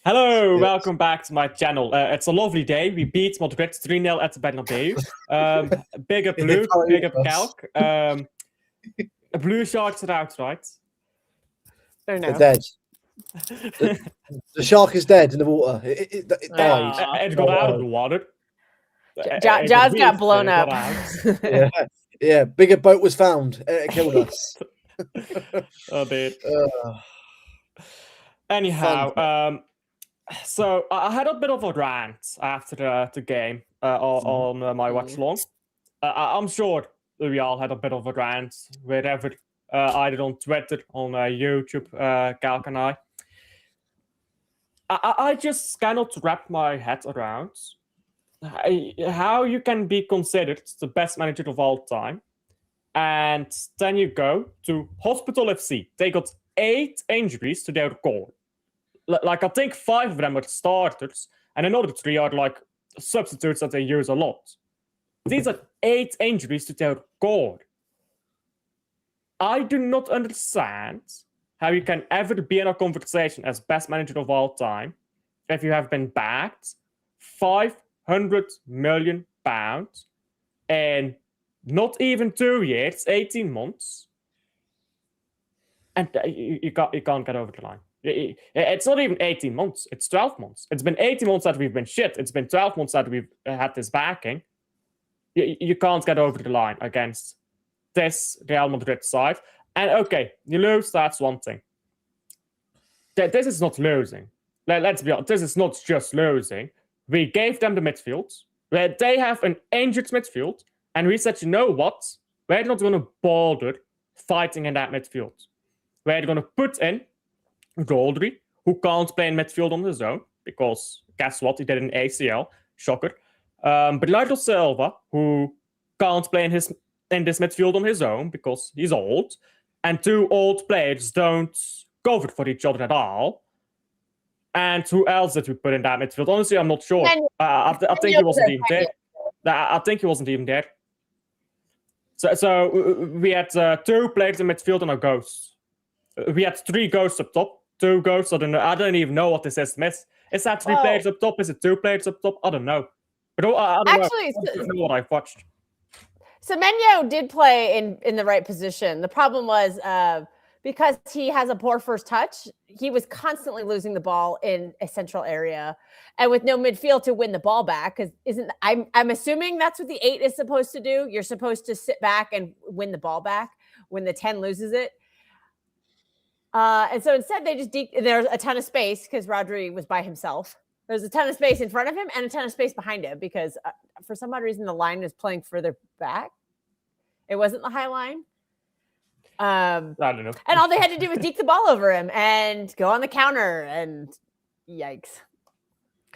Hello, Yes. welcome back to my channel. It's a lovely day. We beat Madrid 3-0 at the Bernabeu. Big up Luke, big up Calc. Blue Sharks are out, right? Or They're no? dead. The shark is dead in the water. It died. It got out of the water. Jaws got blown It up. out. Yeah. Bigger boat was found. It killed us. Oh, dude. Uh, Anyhow, so I had a bit of a rant after the game on my watch long. I'm sure we all had a bit of a rant wherever, either on Twitter, on YouTube, Calc and I just cannot wrap my head around how you can be considered the best manager of all time, and then you go to Hospital FC. They got 8 injuries to their core. Like, I think 5 of them are starters, and another 3 are like substitutes that they use a lot. These are 8 injuries to their core. I do not understand how you can ever be in a conversation as best manager of all time if you have been backed £500 million in not even 2 years, 18 months, and you can't get over the line. It's not even 18 months, it's 12 months. It's been 18 months that we've been shit. It's been 12 months that we've had this backing. You can't get over the line against this Real Madrid side. And okay, you lose, that's one thing. This is not losing. Let's be honest, this is not just losing. We gave them the midfield, where they have an injured midfield, and we said, you know what? We're not going to bother fighting in that midfield. We're going to put in Goldry, who can't play in midfield on his own, because guess what? He did an ACL. Shocker. Bernardo Silva, who can't play in this midfield on his own because he's old, and 2 old players don't cover for each other at all. And who else did we put in that midfield? Honestly, I'm not sure. I think he wasn't even there. I think he wasn't even there. So we had 2 players in midfield and a ghost. We had 3 ghosts up top. 2 ghosts. I don't even know what this system is. Is that 3 players up top? Is it 2 players up top? I don't know. But I don't know what I've watched. Semenyo did play in the right position. The problem was because he has a poor first touch, he was constantly losing the ball in a central area, and with no midfield to win the ball back. Because I'm assuming that's what the 8 is supposed to do. You're supposed to sit back and win the ball back when the 10 loses it. And so instead, they just there's a ton of space because Rodri was by himself. There's a ton of space in front of him and a ton of space behind him because for some odd reason the line is playing further back. It wasn't the high line. I don't know. And all they had to do was deke the ball over him and go on the counter. And yikes.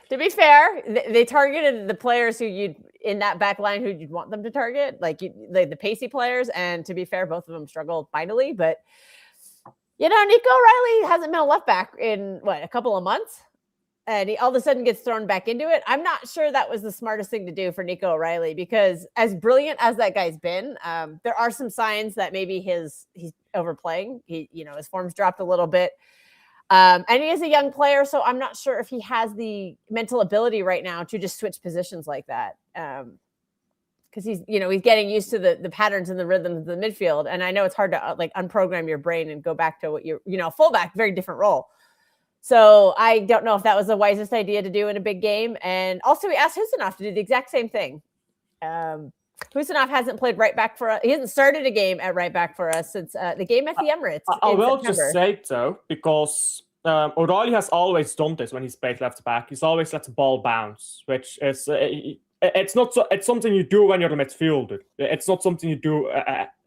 To be fair, they targeted the players who in that back line who you'd want them to target, like the pacey players. And to be fair, both of them struggled mightily. But Nico O'Reilly hasn't been a left back in a couple of months. And he all of a sudden gets thrown back into it. I'm not sure that was the smartest thing to do for Nico O'Reilly because as brilliant as that guy's been, there are some signs that maybe he's overplaying. His form's dropped a little bit. And he is a young player, so I'm not sure if he has the mental ability right now to just switch positions like that. Because he's getting used to the patterns and the rhythms of the midfield. And I know it's hard to unprogram your brain and go back to what fullback, very different role. So I don't know if that was the wisest idea to do in a big game. And also we asked Husinov to do the exact same thing. Husinov hasn't played right back for us. He hasn't started a game at right back for us since the game at the Emirates. I will just say so, because O'Reilly has always done this when he's played left back. He's always let the ball bounce, which is it's something you do when you're a midfielder. It's not something you do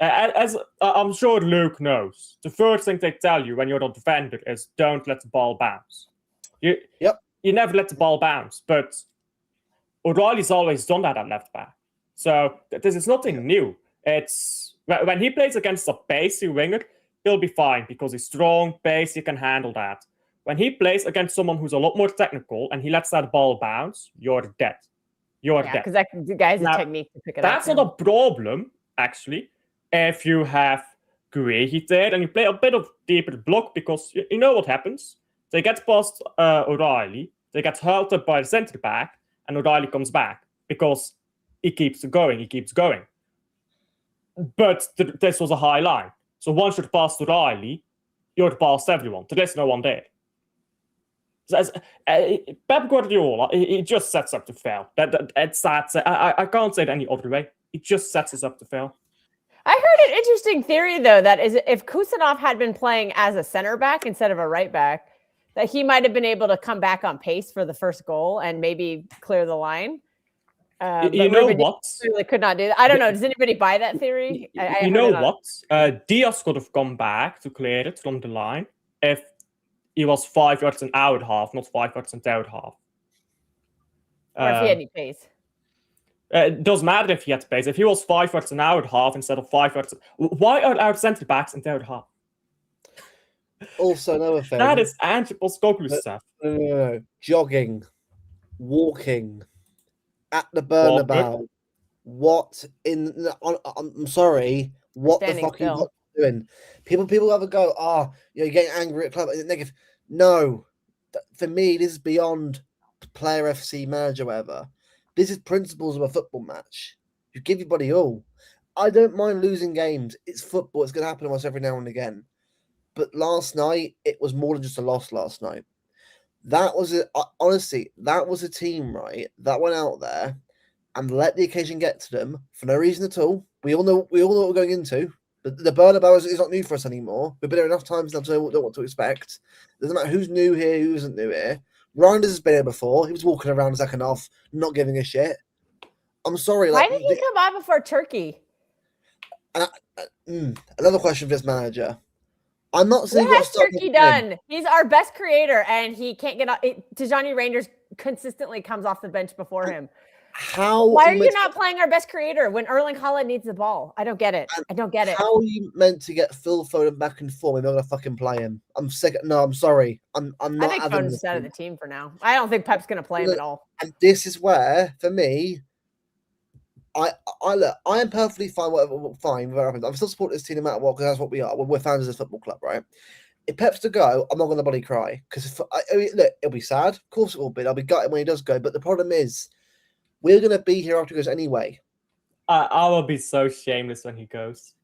as I'm sure Luke knows. The first thing they tell you when you're a defender is don't let the ball bounce. You never let the ball bounce, but O'Reilly's always done that at left back. So this is nothing new. It's when he plays against a pacey winger, he'll be fine because he's strong, pace, he can handle that. When he plays against someone who's a lot more technical and he lets that ball bounce, you're dead. You're dead. Because the guy's a technique to pick it up. That's not a problem, actually, if you have Guehi there and you play a bit of deeper block, because you know what happens. They get past O'Reilly, they get held up by the centre back, and O'Reilly comes back because he keeps going. But this was a high line. So once you're past O'Reilly, you're past everyone. There is no one there. Pep Guardiola, he just sets up to fail. I can't say it any other way. He just sets us up to fail. I heard an interesting theory, though, that is if Kusanov had been playing as a center back instead of a right back, that he might have been able to come back on pace for the first goal and maybe clear the line. You know what? Really could not do that. I don't know. Does anybody buy that theory? You know what? Diaz could have come back to clear it from the line if he was 5 yards an hour half, not 5 yards an hour half. Or if he had any pace. It doesn't matter if he had pace. If he was 5 yards an hour half instead of 5 yards, why are our centre backs in hour half? Also, another thing. That is anti-Postecoglou stuff. No. Jogging, walking, at the Bernabeu. What in? I'm sorry. What the fuck are you doing? People ever go, you're getting angry at club negative. No, for me, this is beyond player FC manager, whatever. This is principles of a football match. You give your body all. I don't mind losing games. It's football. It's going to happen to us every now and again. But last night, it was more than just a loss last night. That was honestly, that was a team, right, that went out there and let the occasion get to them for no reason at all. We all know what we're going into. The Bernabeu is not new for us anymore. We've been there enough times now to know what to expect. Doesn't matter who's new here, who isn't new here. Reinders has been here before. He was walking around the second half, not giving a shit. I'm sorry. Why did he come on before Turkey? Another question for this manager. I'm not saying what has Turkey done? He's our best creator, and he can't get off. Tijani Reinders consistently comes off the bench before him. Why are you not playing our best creator when Erling Haaland needs the ball? I don't get it. How are you meant to get Phil Foden back in form if you're not gonna fucking play him? I'm sick. No, I'm sorry. I'm not. I think Foden's out of the team for now. I don't think Pep's gonna play him at all. And this is where, for me, I am perfectly fine. Whatever happens, I'm still supporting this team no matter what because that's what we are. We're fans of this football club, right? If Pep's to go, I'm not gonna bloody cry because look, it'll be sad. Of course it will be. I'll be gutted when he does go. But the problem is, we're going to be here after he goes anyway. I will be so shameless when he goes.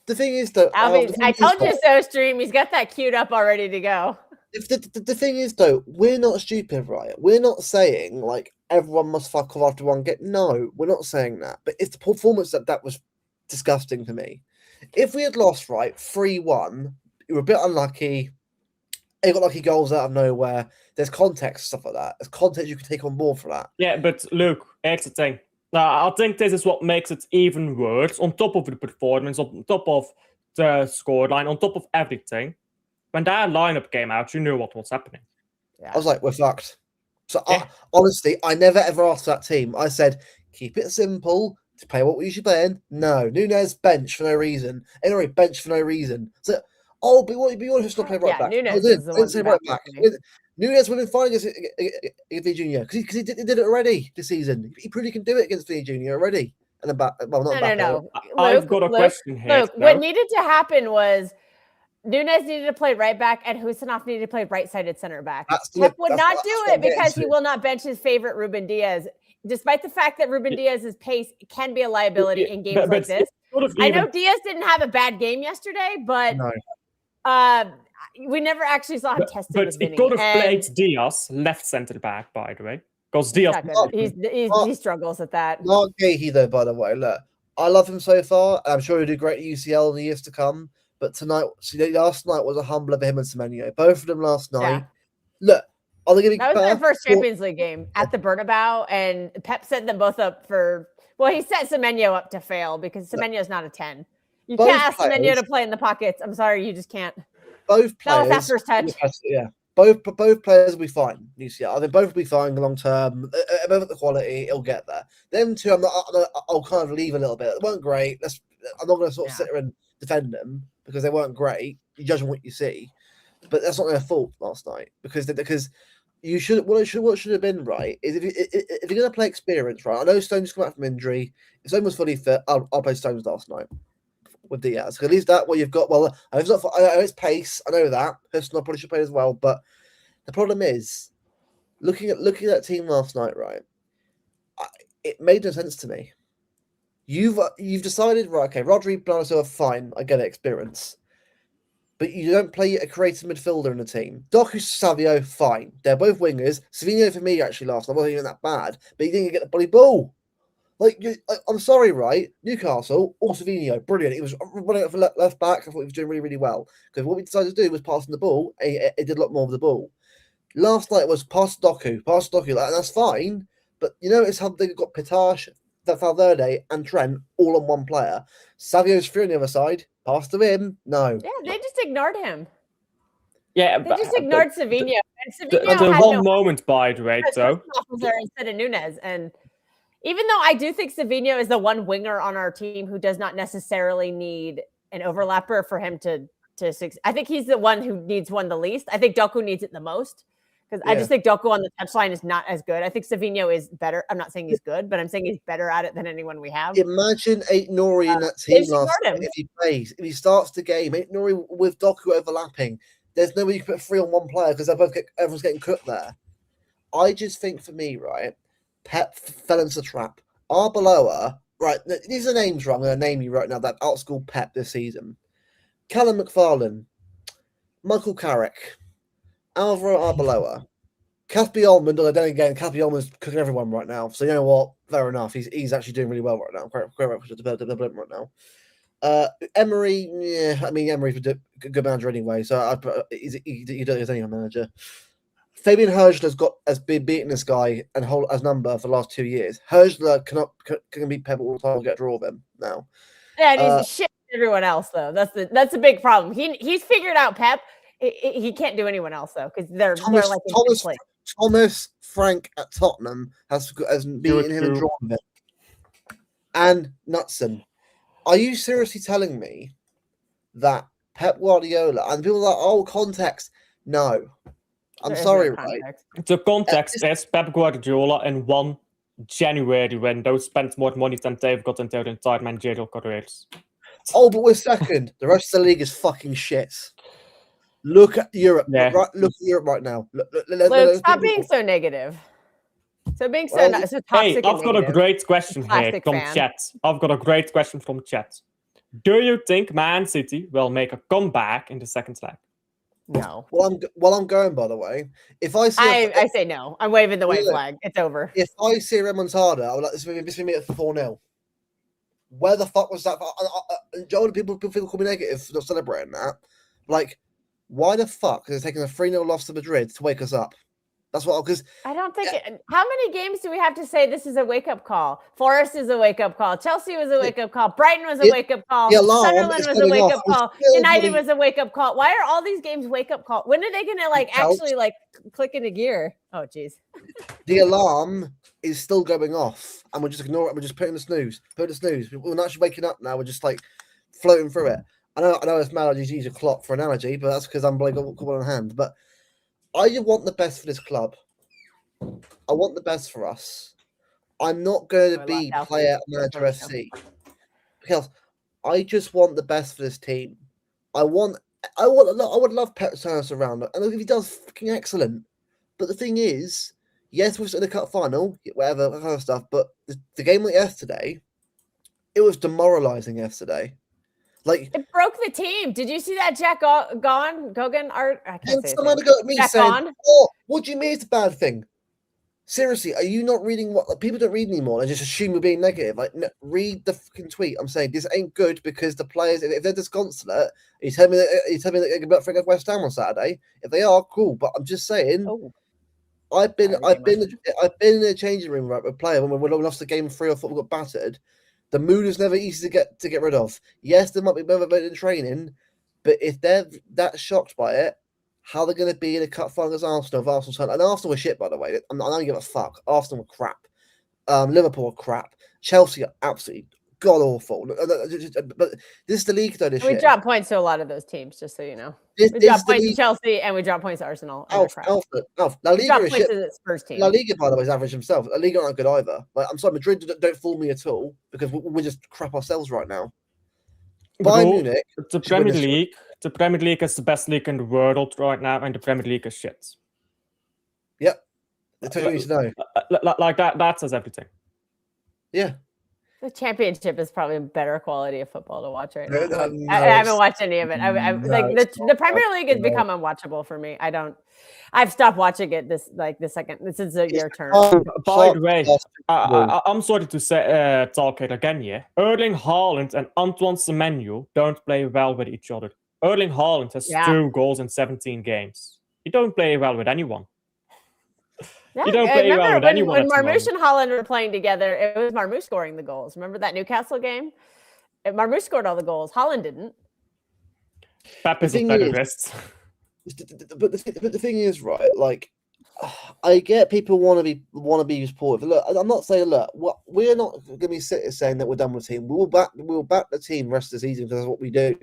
The thing is, though... I told you so, Stream. He's got that queued up already to go. The thing is, though, we're not stupid, right? We're not saying, like, everyone must fuck off after one game. No, we're not saying that. But it's the performance that was disgusting to me. If we had lost, right, 3-1, you were a bit unlucky. You got lucky goals out of nowhere. There's context, stuff like that. There's context you can take on board for that. Yeah, but Luke, here's the thing. I think this is what makes it even worse. On top of the performance, on top of the scoreline, on top of everything. When that lineup came out, you knew what was happening. Yeah. I was like, we're fucked. So yeah. Honestly, I never ever asked that team. I said, keep it simple. To play what we usually play in. No, Nunez bench for no reason. Anyway, bench for no reason. So. Oh, but you want to still play right back? Nunez is the one say right back. Nunez would have been fine against V Junior because he did it already this season. He pretty can do it against V Junior already. And then no. I've got a question here. Look, what needed to happen was Nunez needed to play right back and Husanov needed to play right-sided center back. Pep would not do it because he will not bench his favorite Ruben Diaz, despite the fact that Ruben Diaz's pace can be a liability in games like this. I know Diaz didn't have a bad game yesterday, but. No. We never actually saw him tested. But he could have played Diaz left centre back, by the way, because Diaz he struggles at that. Not Gahey though, by the way. Look, I love him so far, and I'm sure he'll do great at UCL in the years to come. But last night was a humbler for him and Semenyo. Both of them last night. Yeah. Look, are they going to be? That was their first Champions League game at the Bernabeu, and Pep set them both up for. Well, he set Semenyo up to fail because Semenyo's not a 10. You can't ask Semenyo to play in the pockets. I'm sorry, you just can't. Both players. That was that first touch. Yeah. Both players will be fine. UCL. I think both will be fine long term. Both at the quality, it'll get there. Them two, I'll kind of leave a little bit. They weren't great. I'm not going to sort of sit there and defend them because they weren't great. You judge on what you see, but that's not their fault last night because you should. What should have been right is if you're going to play experience, right? I know Stones come back from injury. If Stones was fully fit, I'll play Stones last night. with Diaz. At least that what you've got. Well, I know it's pace. I know that. Personal probably should play as well. But the problem is looking at that team last night, right? It made no sense to me. You've decided, right? Okay, Rodri, Bernardo are fine. I get it, experience. But you don't play a creative midfielder in the team. Doku, Savio, fine. They're both wingers. Savino for me actually last night wasn't even that bad, but he didn't get the bloody ball. I'm sorry, right? Newcastle or Savino, brilliant. He was running up for left back. I thought he was doing really, really well because what we decided to do was passing the ball. He did a lot more of the ball. Last night was pass Doku, and that's fine. But you notice how they got Pitash, Valverde, and Trent all on one player. Savio's free on the other side. Pass to him. No. Yeah, they just ignored him. Yeah, they just ignored Savino. And Savino the had one no moment, by the way, though. Instead of Nunez. And even though I do think Savino is the one winger on our team who does not necessarily need an overlapper for him to succeed. I think he's the one who needs one the least. I think Doku needs it the most. Because I just think Doku on the touchline is not as good. I think Savino is better. I'm not saying he's good, but I'm saying he's better at it than anyone we have. Imagine Nori in that team last night if he plays. If he starts the game, Nori with Doku overlapping, there's no way you can put 3 on one player because everyone's getting cooked there. I just think for me, right, Pep fell into the trap. Arbeloa, right, these are names, right? I'm going to name you right now that outschooled Pep this season. Callum McFarlane, Michael Carrick, Alvaro Arbeloa, Caspi Almond, although then again, Caspi Almond's cooking everyone right now. So you know what? Fair enough. He's actually doing really well right now. Great right now. Emery, yeah, I mean Emery's a good manager anyway. So he's any manager. Fabian Hurgler has been beating this guy and hold as number for the last 2 years. Hurgler can beat Pep all the time and get a draw of him now. Yeah, and he's shit everyone else though. That's the big problem. He's figured out Pep. He can't do anyone else though because they're like Thomas Frank at Tottenham has beaten him and drawn him. And Knutson, are you seriously telling me that Pep Guardiola and people are like, context? No, I'm sorry, right? The context is Pep Guardiola in 1 January when those spent more money than they've got in their entire managerial careers. Oh, but we're second. The rest of the league is fucking shit. Look at Europe. Yeah. Right, look at Europe right now. Luke, stop being so negative. So being so toxic. Hey, I've got a great question here from chat. I've got a great question from chat. Do you think Man City will make a comeback in the second leg? No. Well, I'm going. By the way, if I see, I say no. I'm waving the white flag. It's over. If I see a remontada, I would like this to be at 4-0. Where the fuck was that? Joe, people call me negative for not celebrating that. Like. Why the fuck is it taking a 3-0 loss to Madrid to wake us up? That's what because I don't think. How many games do we have to say this is a wake up call? Forest is a wake up call. Chelsea was a wake up call. Brighton was a wake up call. Sunderland was a wake up call. United was a wake up call. Why are all these games wake up call? When are they going to actually click into gear? Oh, geez. The alarm is still going off, and we're just ignoring it. We're just putting the snooze. We're not actually waking up now. We're just floating through it. I know it's mad. I just use a clock for analogy, but that's because I'm got one on hand. But I just want the best for this club. I want the best for us. I'm not going to be player manager FC because I just want the best for this team. I would love Pep to turn us around, and if he does, fucking excellent. But the thing is, yes, we're in the cup final, whatever that kind of stuff. But the game like yesterday, it was demoralising yesterday. It broke the team. Did you see that Jack Gogan art? I can't say someone got at me saying, "Oh, what do you mean it's a bad thing?" Seriously, are you not reading what people don't read anymore and just assume we're being negative? Read the fucking tweet. I'm saying this ain't good because the players, if they're disconsolate, you tell me that they're going to beat West Ham on Saturday. If they are, cool. But I'm just saying, I've been in the changing room with a player when we lost the game 3 or 4, we got battered. The mood is never easy to get rid of. Yes, there might be motivated in training, but if they're that shocked by it, how they're going to be in a cup final against Arsenal? If Arsenal and Arsenal were shit, by the way. I don't give a fuck. Arsenal were crap. Liverpool were crap. Chelsea are absolutely god awful. But this is the league, though. We drop points to a lot of those teams, just so you know. We drop points to Chelsea and we drop points to Arsenal. Alf. La Liga is shit. La Liga, by the way, is average himself. La Liga aren't good either. I'm sorry, Madrid don't fool me at all because we're just crap ourselves right now. Bayern Munich. The Premier League is the best league in the world right now, and the Premier League is shit. Yep. That's what you need to know. Like that says everything. Yeah. The Championship is probably a better quality of football to watch right now. No, I haven't watched any of it. The Premier League has become unwatchable for me. I've stopped watching it this is your turn. By the way, I'm sorry to say talk it again here. Erling Haaland and Antoine Semenyo don't play well with each other. Erling Haaland has 2 goals in 17 games. He don't play well with anyone. Yeah, you don't play well with anyone. When Marmoush and Haaland were playing together, it was Marmoush scoring the goals. Remember that Newcastle game? Marmoush scored all the goals. Haaland didn't. Pep is a better wrist. But the thing is, right? Like, I get people want to be supportive. Look, I'm not saying we're not going to be saying that we're done with the team. We'll back the team rest of the season because that's what we do.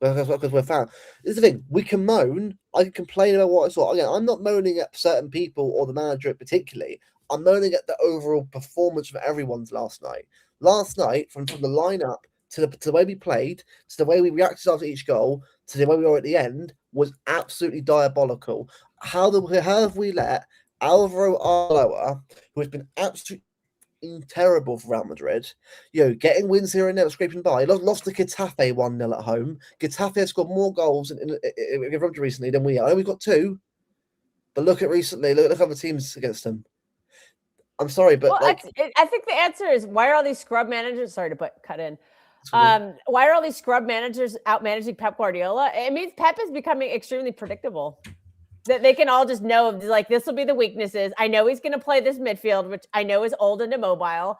Because we're fans. This is the thing. We can moan. I can complain about what I saw. Again, I'm not moaning at certain people or the manager particularly. I'm moaning at the overall performance of everyone's last night. Last night, from the lineup to the way we played, to the way we reacted after each goal, to the way we were at the end, was absolutely diabolical. How have we let Alvaro Arbeloa, who has been absolutely terrible for Real Madrid, getting wins here and there, scraping by. Lost to Getafe 1-0 at home. Getafe has scored more goals in recently than we are. We've got 2, but look at recently. Look at other teams against them. I'm sorry, but I think the answer is why are all these scrub managers? Sorry to cut in. Why are all these scrub managers out managing Pep Guardiola? It means Pep is becoming extremely predictable. That they can all just know, like, this will be the weaknesses. I know he's going to play this midfield, which I know is old and immobile.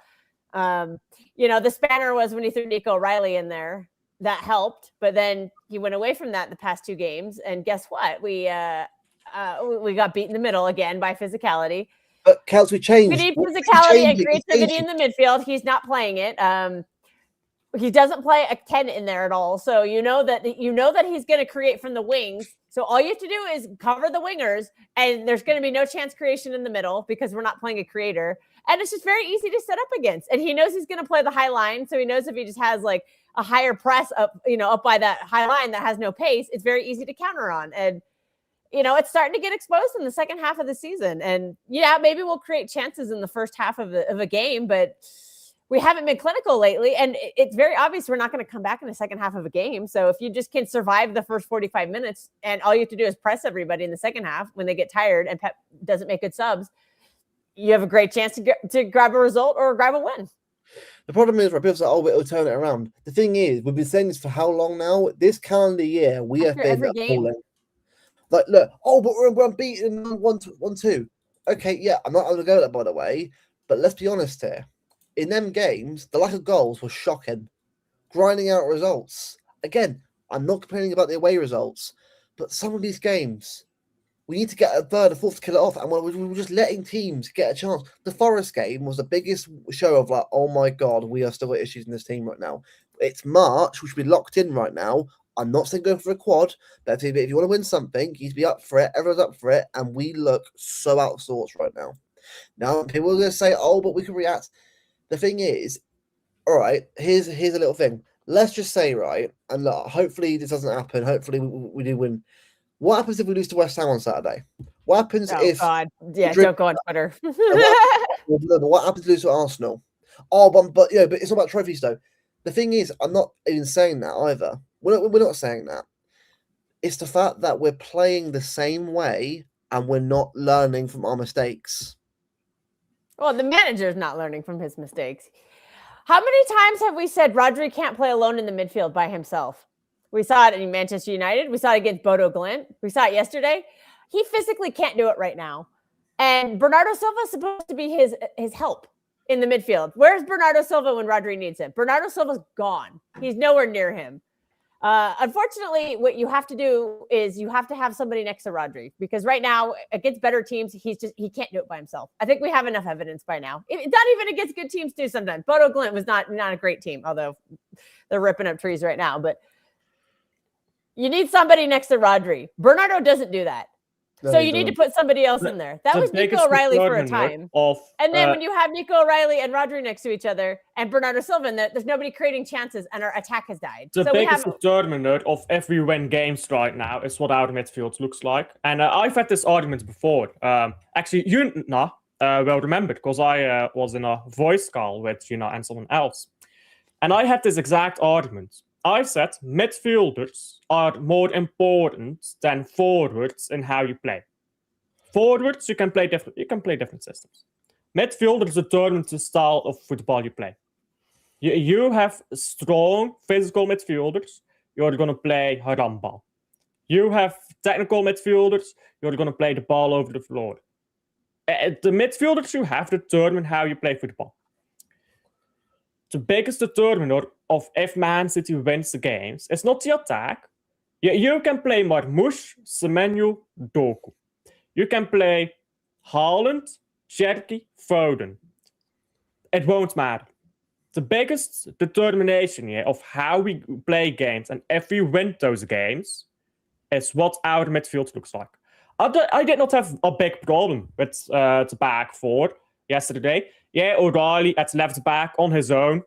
The spanner was when he threw Nico Riley in there. That helped, but then he went away from that the past 2 games. And guess what? We got beat in the middle again by physicality. But Kels, we changed. We need physicality and creativity in the midfield. He's not playing it. He doesn't play a 10 in there at all. So you know that he's going to create from the wings. So all you have to do is cover the wingers, and there's going to be no chance creation in the middle because we're not playing a creator. And it's just very easy to set up against. And he knows he's going to play the high line. So he knows if he just has like a higher press up by that high line that has no pace, it's very easy to counter on. And, it's starting to get exposed in the second half of the season. And maybe we'll create chances in the first half of a game, but we haven't been clinical lately, and it's very obvious we're not going to come back in the second half of a game. So if you just can survive the first 45 minutes and all you have to do is press everybody in the second half when they get tired and Pep doesn't make good subs, you have a great chance to grab a result or grab a win. The problem is, people say, it'll turn it around. The thing is, we've been saying this for how long now? This calendar year, we have been appalling. Like, look, but we're unbeaten 1-2. Okay, yeah, I'm not going to go that, by the way, but let's be honest here. In them games, the lack of goals was shocking. Grinding out results. Again, I'm not complaining about the away results, but some of these games, we need to get a third, a fourth to kill it off, and we're just letting teams get a chance. The Forest game was the biggest show of like, oh my God, we are still got issues in this team right now. It's March, we should be locked in right now. I'm not saying go for a quad, but if you want to win something, you need to be up for it. Everyone's up for it, and we look so out of sorts right now. Now, people are going to say, but we can react. The thing is, all right, here's a little thing. Let's just say, right, and look, hopefully this doesn't happen. Hopefully we do win. What happens if we lose to West Ham on Saturday? What happens if... God. Yeah, don't go on Twitter. What happens if we lose to Arsenal? But it's not about trophies, though. The thing is, I'm not even saying that either. We're not saying that. It's the fact that we're playing the same way and we're not learning from our mistakes. Well, the manager's not learning from his mistakes. How many times have we said Rodri can't play alone in the midfield by himself? We saw it in Manchester United. We saw it against Bodo Glimt. We saw it yesterday. He physically can't do it right now. And Bernardo Silva is supposed to be his help in the midfield. Where's Bernardo Silva when Rodri needs him? Bernardo Silva's gone. He's nowhere near him. Unfortunately, what you have to do is you have to have somebody next to Rodri, because right now against better teams, he can't do it by himself. I think we have enough evidence by now. It's not even against good teams too. Sometimes Bodo Glimt was not a great team, although they're ripping up trees right now. But you need somebody next to Rodri. Bernardo doesn't do that. So you need to put somebody else in there. That was Nico O'Reilly for a time. And then when you have Nico O'Reilly and Rodri next to each other and Bernardo Silva in there, there's nobody creating chances and our attack has died. The biggest determinant of if we win games right now is what our midfield looks like. And I've had this argument before. Actually, you will remember because I was in a voice call with and someone else. And I had this exact argument. I said midfielders are more important than forwards in how you play. Forwards, you can play different systems. Midfielders determine the style of football you play. You have strong physical midfielders, you're going to play harambal. You have technical midfielders, you're going to play the ball over the floor. The midfielders you have determine how you play football. The biggest determinant of if Man City wins the games is not the attack. You can play Marmoush, Semenyo, Doku. You can play Haaland, Cherki, Foden. It won't matter. The biggest determination of how we play games and if we win those games is what our midfield looks like. I did not have a big problem with the back four yesterday. Yeah, O'Reilly at left back on his own.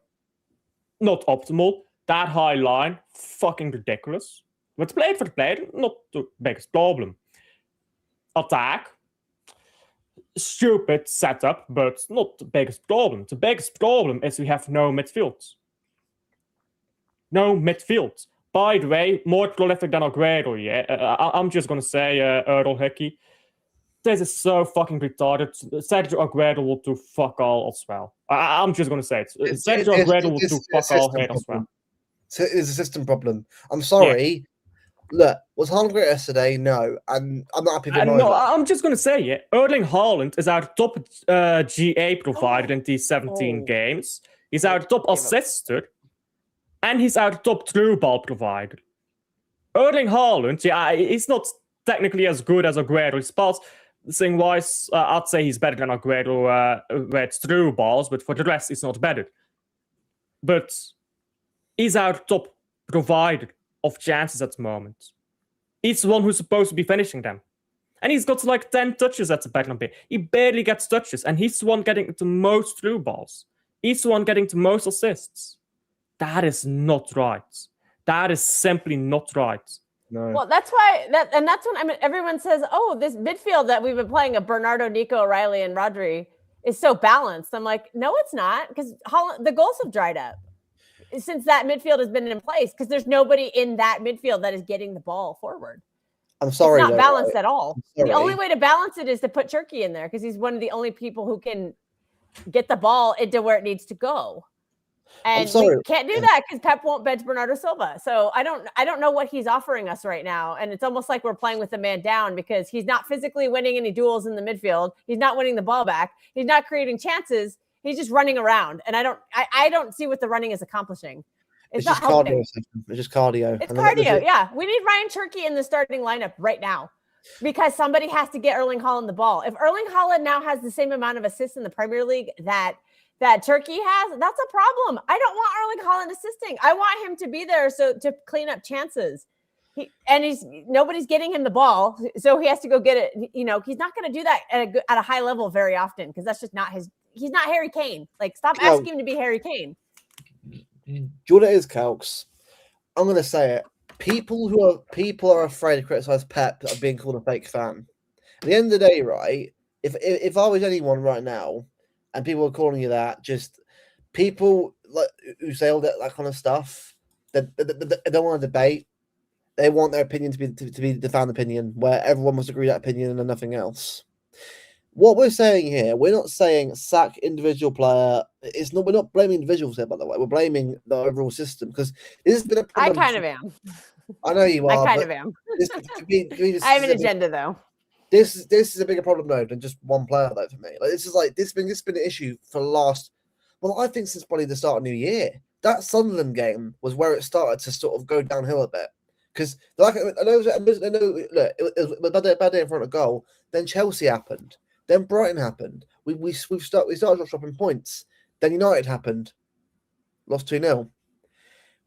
Not optimal. That high line, fucking ridiculous. But played for the player, not the biggest problem. Attack, stupid setup, but not the biggest problem. The biggest problem is we have no midfield. No midfield. By the way, more prolific than Aguero, I'm just going to say, Earl Hickey, this is so fucking retarded. Sergio Aguero will do fuck all as well. I'm just going to say it. Sergio Aguero will do fuck all here as well. It's a system problem. I'm sorry. Yeah. Look, was Haaland great yesterday? No. And I'm not happy with No, I'm just going to say, Erling Haaland is our top GA provider in these 17 games. He's our top assister. And he's our top through ball provider. Erling Haaland, he's not technically as good as Aguero. His passing-wise, I'd say he's better than Aguero with through balls, but for the rest, he's not better. But he's our top provider of chances at the moment. He's the one who's supposed to be finishing them. And he's got like 10 touches at the Bernabeu. He barely gets touches, and he's the one getting the most through balls. He's the one getting the most assists. That is not right. That is simply not right. No. Well, that's why that's when everyone says, "Oh, this midfield that we've been playing of Bernardo, Nico, O'Reilly, and Rodri is so balanced." I'm like, no, it's not, because the goals have dried up since that midfield has been in place. Because there's nobody in that midfield that is getting the ball forward. I'm sorry, it's not balanced at all. The only way to balance it is to put Cherki in there because he's one of the only people who can get the ball into where it needs to go. And we can't do that because Pep won't bench Bernardo Silva. So I don't know what he's offering us right now. And it's almost like we're playing with the man down because he's not physically winning any duels in the midfield. He's not winning the ball back. He's not creating chances. He's just running around. And I don't see what the running is accomplishing. It's not helping. It's just cardio. It's cardio, yeah. We need Ryan Cherki in the starting lineup right now because somebody has to get Erling Haaland the ball. If Erling Haaland now has the same amount of assists in the Premier League that Cherki has, that's a problem. I don't want Erling Haaland assisting. I want him to be there to clean up chances. Nobody's getting him the ball, so he has to go get it. He's not going to do that at a high level very often because that's just not his. He's not Harry Kane. Like, stop asking him to be Harry Kane. Do you know what it is, Calx? I'm going to say it. People are afraid to criticize Pep of being called a fake fan. At the end of the day, right? If I was anyone right now, and people are calling you that, just people like who say all that kind of stuff, they don't want to debate. They want their opinion to be the fan opinion, where everyone must agree that opinion and nothing else. What we're saying here, we're not saying sack individual player. We're not blaming individuals here, by the way. We're blaming the overall system because this has been a problem. I kind of am. I know you are. I kind of am. I have an agenda, though. This is a bigger problem though than just one player though for me. Like this has been an issue for the last. Well, I think since probably the start of New Year. That Sunderland game was where it started to sort of go downhill a bit because I know. Look, it was a bad day in front of goal. Then Chelsea happened. Then Brighton happened. We started dropping points. Then United happened. Lost 2-0.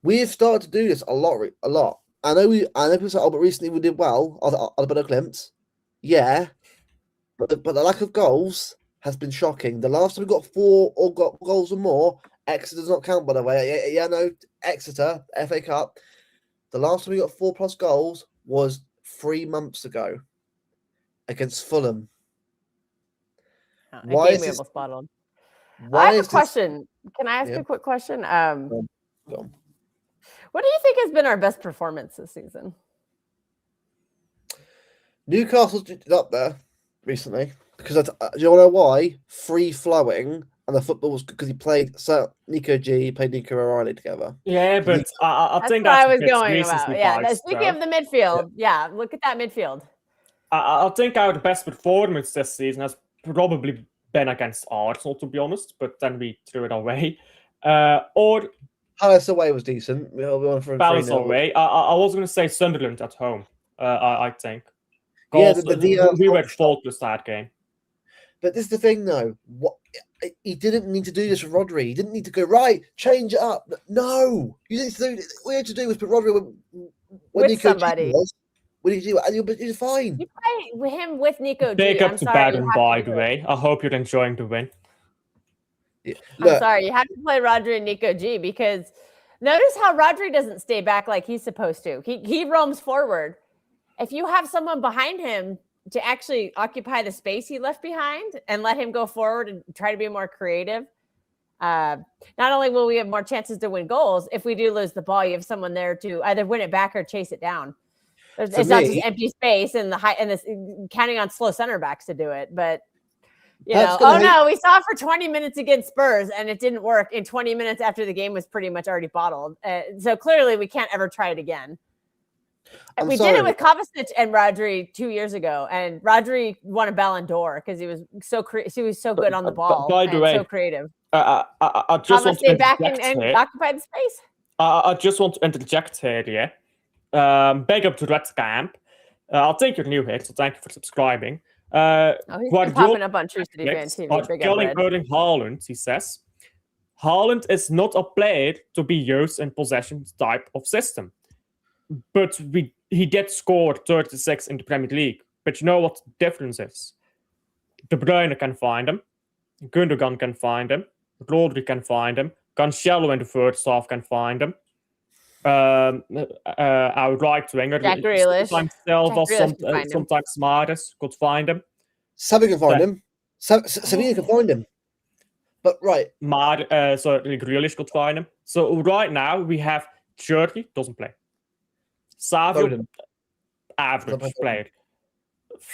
We've started to do this a lot. I know people say, but recently we did well. I'll put a glimpse. Yeah, but the lack of goals has been shocking. The last time we got 4 or got goals or more, Exeter does not count, by the way. Yeah, no, Exeter, FA Cup. The last time we got 4+ goals was 3 months ago against Fulham. Why is we this? almost bottled. Why I have is a question. Can I ask Yeah. a quick question? Go on. What do you think has been our best performance this season? Newcastle's up there recently because do you know why? Free flowing, and the football was because he played Nico G, played Nico O'Reilly together. Yeah, but I think what that's I was going recency about. Yeah, bias, speaking of the midfield, yeah, look at that midfield. I think our best performance this season has probably been against Arsenal, to be honest, but then we threw it away. Or Palace away was decent. We won for Palace away. I was going to say Sunderland at home. I think. Yeah, we were faultless that game. But this is the thing, though. What he didn't need to do this with Rodri. He didn't need to go right, change it up. No, you didn't do. What you had to do was put Rodri when with Nico somebody. G was. What did you do? And you're fine. You play with him with Nico G. Big up I'm to sorry. Baden, by the way. I hope you're enjoying the win. Yeah. I'm sorry. You have to play Rodri and Nico G because notice how Rodri doesn't stay back like he's supposed to. He roams forward. If you have someone behind him to actually occupy the space he left behind and let him go forward and try to be more creative, not only will we have more chances to win goals, if we do lose the ball, you have someone there to either win it back or chase it down. It's not just empty space and counting on slow center backs to do it. But we saw it for 20 minutes against Spurs and it didn't work in 20 minutes after the game was pretty much already bottled. So clearly we can't ever try it again. We did it with Kovacic and Rodri 2 years ago, and Rodri won a Ballon d'Or because he was so good on the ball. By the way, so creative. I just want to stay back and occupy the space. I just want to interject here. Yeah, big up to Red Camp. I'll take your new hit, so thank you for subscribing. He's been popping up on True City Fan TV. Killing Erling Haaland, he says. Haaland is not a player to be used in possession type of system. But he did score 36 in the Premier League. But you know what the difference is? De Bruyne can find him. Gundogan can find him. Rodri can find him. Cancelo in the first half can find him. Our right winger, Jack Grealish. Sometimes Silva, sometimes Mahrez could find him. Sabi can find him. Savina can find him. But right. Grealish could find him. So right now we have Cherky, doesn't play. Savio, average player.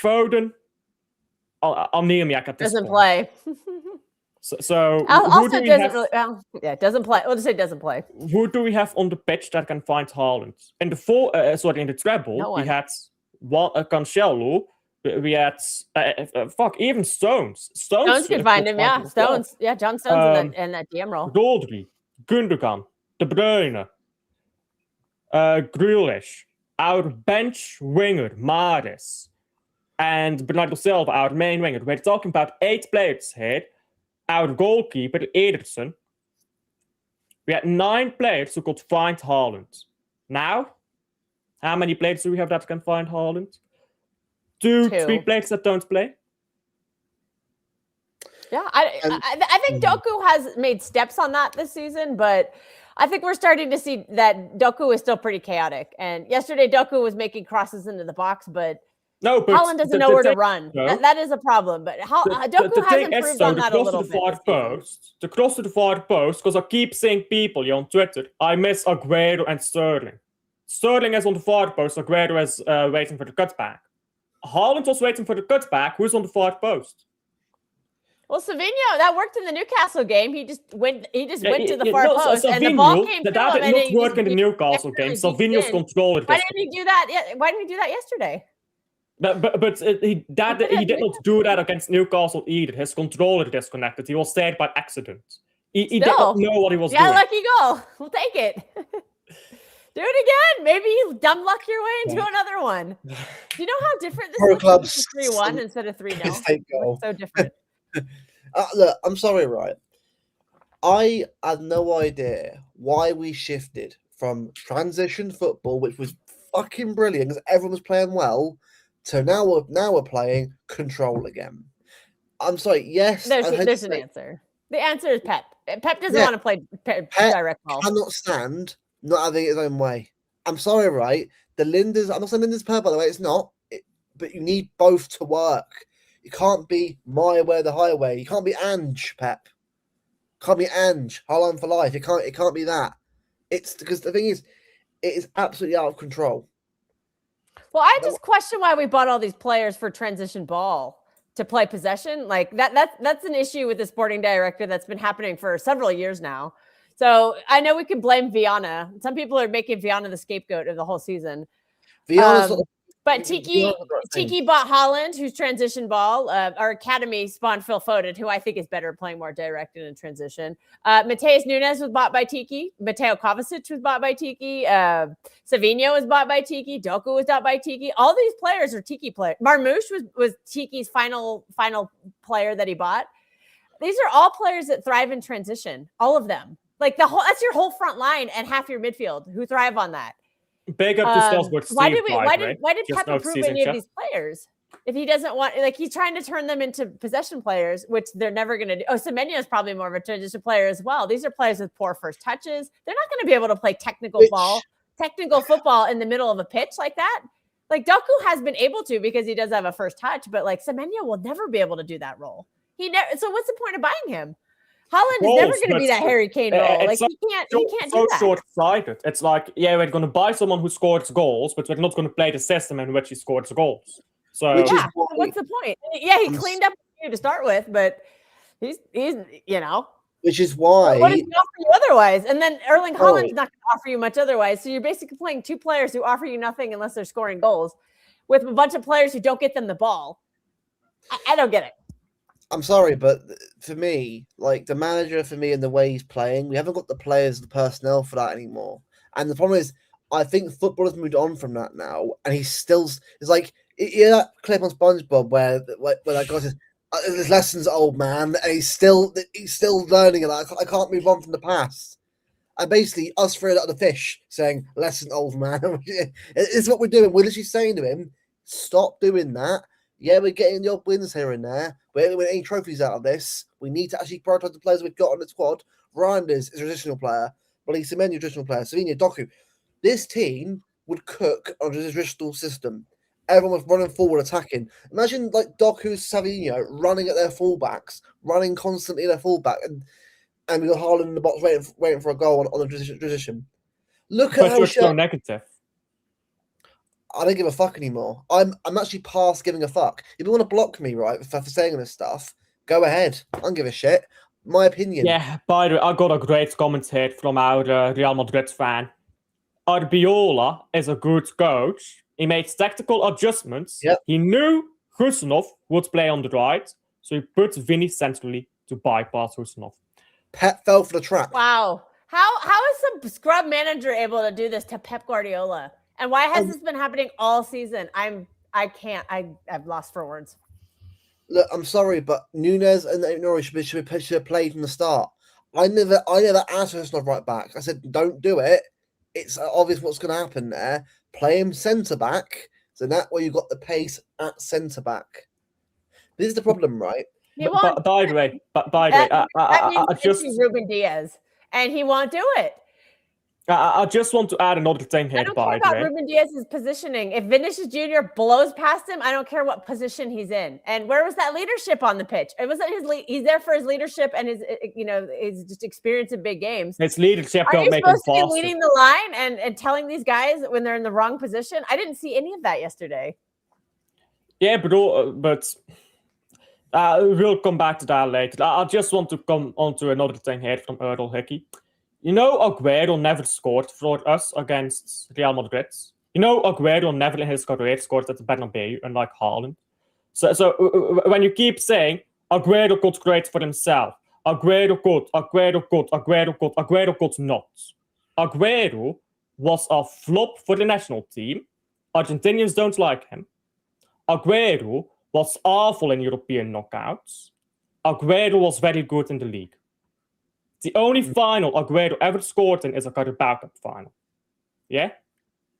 Foden, Anemiak at this doesn't point. play. So also doesn't play. We'll just say doesn't play. Who do we have on the pitch that can find Haaland? In the treble, we had Cancelo. We had even Stones. Stones can find him. Yeah, Stones. Yeah, John Stones in that DM role. Rodri, Gundogan, De Bruyne. Grealish, our bench winger, Mahrez, and Bernardo Silva, our main winger. We're talking about 8 players here. Our goalkeeper, Ederson. We had 9 players who could find Haaland. Now, how many players do we have that can find Haaland? 2, 3 players that don't play? Yeah, I think Doku has made steps on that this season, but I think we're starting to see that Doku is still pretty chaotic. And yesterday, Doku was making crosses into the box, but Haaland doesn't know where to run. That is a problem. But Doku has improved on that a little bit. The cross to the far post, because I keep seeing people on Twitter, I miss Aguero and Sterling. Sterling is on the far post, Aguero is waiting for the cutback. Haaland was waiting for the cutback. Who's on the far post? Well, Savinho, that worked in the Newcastle game. He just went to the far post, and the ball came to him. That did not work in the Newcastle game. Savinho's controller. Why didn't he do that? Why didn't he do that yesterday? But he did not do that against Newcastle either. His controller disconnected. He was saved by accident. He did not know what he was doing. Yeah, lucky goal. We'll take it. Do it again. Maybe you dumb luck your way into another one. Do you know how different this looks? 3-1 instead of 3-0. So different. Look, I'm sorry, right? I had no idea why we shifted from transition football, which was fucking brilliant because everyone was playing well, So now we're playing control again. I'm sorry. Yes, there's an answer. The answer is Pep. Pep doesn't want to play direct ball. Cannot stand not having it his own way. I'm sorry, right? I'm not saying Linda's per, by the way. It's not. But you need both to work. You can't be my way or the highway. You can't be Ange, Pep. Can't be Ange. Haaland for life. It can't be that. It's because the thing is, it is absolutely out of control. Well, I just question why we bought all these players for transition ball to play possession. Like that's an issue with the sporting director that's been happening for several years now. So I know we can blame Viana. Some people are making Viana the scapegoat of the whole season. But Tiki bought Haaland, who's transition ball. Our academy spawned Phil Foden, who I think is better playing more direct and in transition. Mateus Nunes was bought by Tiki. Mateo Kovacic was bought by Tiki. Savinho was bought by Tiki. Doku was bought by Tiki. All these players are Tiki players. Marmouche was Tiki's final player that he bought. These are all players that thrive in transition. All of them. Like that's your whole front line and half your midfield who thrive on that. Big up to Strasbourg. Why did Pep approve any of these players? If he doesn't want, like, he's trying to turn them into possession players, which they're never going to do. Oh, Semenyo is probably more of a transition player as well. These are players with poor first touches. They're not going to be able to play technical football in the middle of a pitch like that. Like Doku has been able to because he does have a first touch, but like Semenyo will never be able to do that role. So what's the point of buying him? Haaland is never going to be that Harry Kane role. Like he can't do that. Short-sighted. It's like, yeah, we're going to buy someone who scores goals, but we're not going to play the system in which he scores goals. So what's the point? Yeah, he cleaned up to start with, but he's which is why. What does he offer you otherwise? And then Erling Haaland's not going to offer you much otherwise. So you're basically playing two players who offer you nothing unless they're scoring goals, with a bunch of players who don't get them the ball. I don't get it. I'm sorry, but for me, like the manager for me and the way he's playing, we haven't got the players, the personnel for that anymore. And the problem is, I think football has moved on from that now, and he's still. It's like that clip on SpongeBob where that guy says, "His lessons, old man," and he's still learning it. Like, I can't move on from the past. And basically, us throwing out the fish, saying, "Lesson, old man." It's what we're doing. We're literally saying to him, "Stop doing that." Yeah, we're getting the odd wins here and there. We're getting any trophies out of this. We need to actually prioritize the players we've got on the squad. Reinders is a traditional player. Well, he's Semenyo, traditional player. Savinho, Doku. This team would cook on a traditional system. Everyone was running forward, attacking. Imagine like Doku, Savinho running at their fullbacks, running constantly at their fullback, and we got Haaland in the box waiting for a goal on the transition. Look at how so negative. I don't give a fuck anymore. I'm actually past giving a fuck. If you want to block me, right, for saying this stuff, go ahead. I don't give a shit. My opinion. Yeah, by the way, I got a great comment here from our Real Madrid fan. Arbiola is a good coach. He made tactical adjustments. Yep. He knew Husanov would play on the right, so he put Vinny centrally to bypass Husanov. Pep fell for the trap. Wow. How is some scrub manager able to do this to Pep Guardiola? And why has this been happening all season? I've lost for words. Look, I'm sorry, but Nunes and Norwich should have played from the start. I never asked for Husanov right back. I said, don't do it. It's obvious what's going to happen there. Play him centre back. So that way you've got the pace at centre back. This is the problem, right? By the way, I just Ruben Diaz, and he won't do it. I just want to add another thing here. I don't care about Ruben Diaz's positioning. If Vinicius Jr. blows past him, I don't care what position he's in. And where was that leadership on the pitch? It wasn't his. He's there for his leadership and his just experience in big games. His leadership don't make him faster. Are you supposed to be leading the line and telling these guys when they're in the wrong position? I didn't see any of that yesterday. Yeah, but we'll come back to that later. I just want to come on to another thing here from Earl Hickey. You know, Aguero never scored for us against Real Madrid. You know, Aguero never in his career scored at the Bernabeu, unlike Haaland. So when you keep saying Aguero could create for himself, Aguero could not. Aguero was a flop for the national team. Argentinians don't like him. Aguero was awful in European knockouts. Aguero was very good in the league. The only final Aguero ever scored in is a Carabao Cup final. Yeah?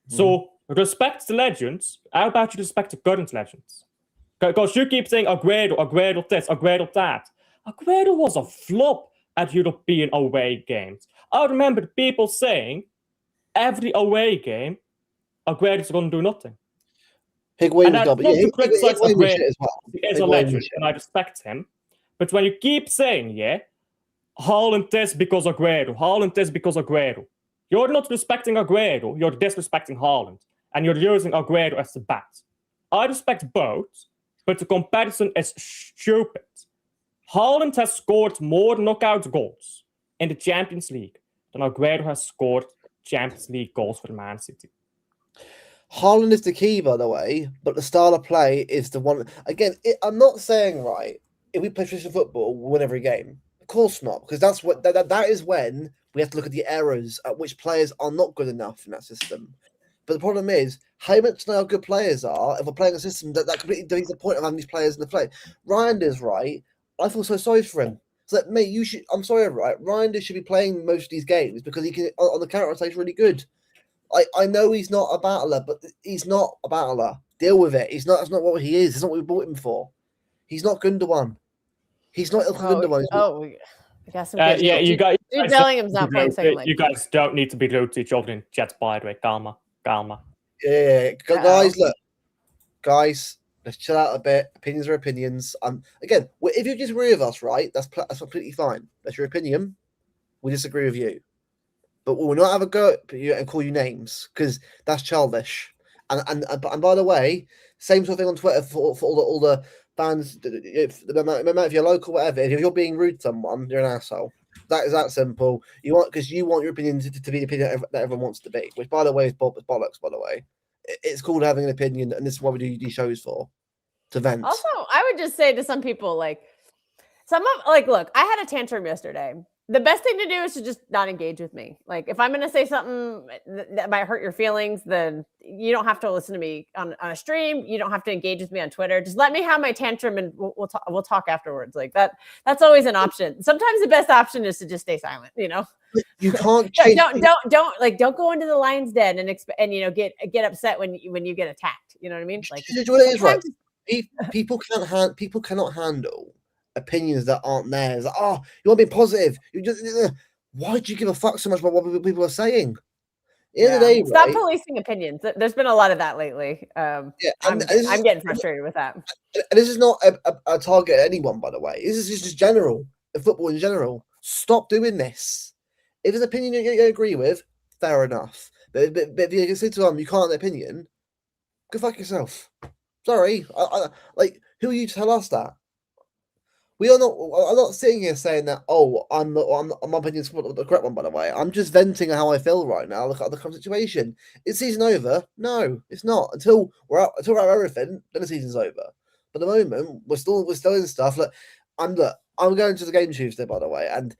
So Respect the legends. How about you respect the current legends? Because you keep saying Aguero this, Aguero that. Aguero was a flop at European away games. I remember people saying every away game, Aguero's going to do nothing. Higuain And was I garbage. don't criticize Aguero. As well. He is a legend, and I respect him. But when you keep saying, Haaland this because Aguero, you're not respecting Aguero, you're disrespecting Haaland. And you're using Aguero as the bat. I respect both, but the comparison is stupid. Haaland has scored more knockout goals in the Champions League than Aguero has scored Champions League goals for Man City. Haaland is the key, by the way, but the style of play is the one. Again, I'm not saying, right, if we play traditional football, we'll win every game. Of course not, because that's what that is when we have to look at the errors at which players are not good enough in that system. But the problem is, how much know how good players are if we're playing a system that completely defeats the point of having these players in the play. Ryan is right. I feel so sorry for him. It's like, mate, you should. I'm sorry, right? Ryan should be playing most of these games because he can on the counter attack really good. I know he's not a battler, but he's not a battler. Deal with it. That's not what he is. It's not what we bought him for. He's not Gundogan. He's not Gundogan. I guess you guys. Jude Bellingham's not playing second leg. You guys don't need to be rude to each other in chat, by the way. Calma. Yeah. Guys, look. Guys, let's chill out a bit. Opinions are opinions. Again, if you disagree with us, right, that's completely fine. That's your opinion. We disagree with you. But we will not have a go at you and call you names because that's childish. And by the way, same sort of thing on Twitter for all the fans. No matter if you're local, whatever. If you're being rude to someone, you're an asshole. That is that simple. You want your opinion to be the opinion that everyone wants to be. Which, by the way, is bollocks. By the way, it's called having an opinion, and this is what we do these shows for, to vent. Also, I would just say to some people, look, I had a tantrum yesterday. The best thing to do is to just not engage with me. Like, if I'm going to say something that might hurt your feelings, then you don't have to listen to me on a stream. You don't have to engage with me on Twitter. Just let me have my tantrum, and we'll talk afterwards. Like that. That's always an option. Sometimes the best option is to just stay silent. You can't change. Don't go into the lion's den and get upset when you get attacked. You know what I mean? Like, what it is, right? People cannot handle opinions that aren't theirs. Like, oh, you want to be positive? Why do you give a fuck so much about what people are saying? The end of the day, stop policing opinions. There's been a lot of that lately. I'm getting frustrated with that. And this is not a target at anyone, by the way. This is just general, football in general. Stop doing this. If there's an opinion you agree with, fair enough. But if you say to them you can't have an opinion, go fuck yourself. Sorry, who are you to tell us that? We are not. I'm not sitting here saying that. Oh, my opinion's the correct one. By the way, I'm just venting how I feel right now. Look at the current situation. Is season over? No, it's not. Until we're out of everything, then the season's over. But at the moment, we're still in stuff. I'm going to the game Tuesday, by the way, and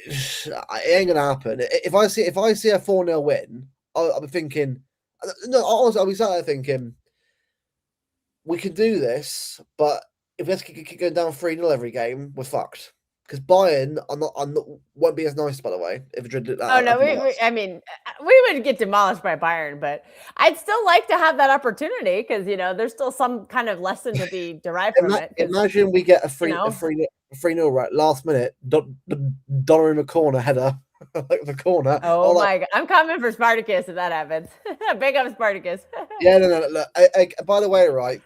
it ain't gonna happen. If I see a 4-0 win, I'll be thinking. No, honestly, I'll be sat there thinking we can do this, but if we have to keep going down 3-0 every game, we're fucked. Because Bayern won't be as nice, by the way. If Madrid did that. Oh no, we would get demolished by Bayern, but I'd still like to have that opportunity because there's still some kind of lesson to be derived from it. Imagine we get a 3-0 right last minute. Dollar in the corner header, like the corner. Oh my god, I'm coming for Spartacus if that happens. Big up Spartacus. Yeah, no. Look, by the way, right.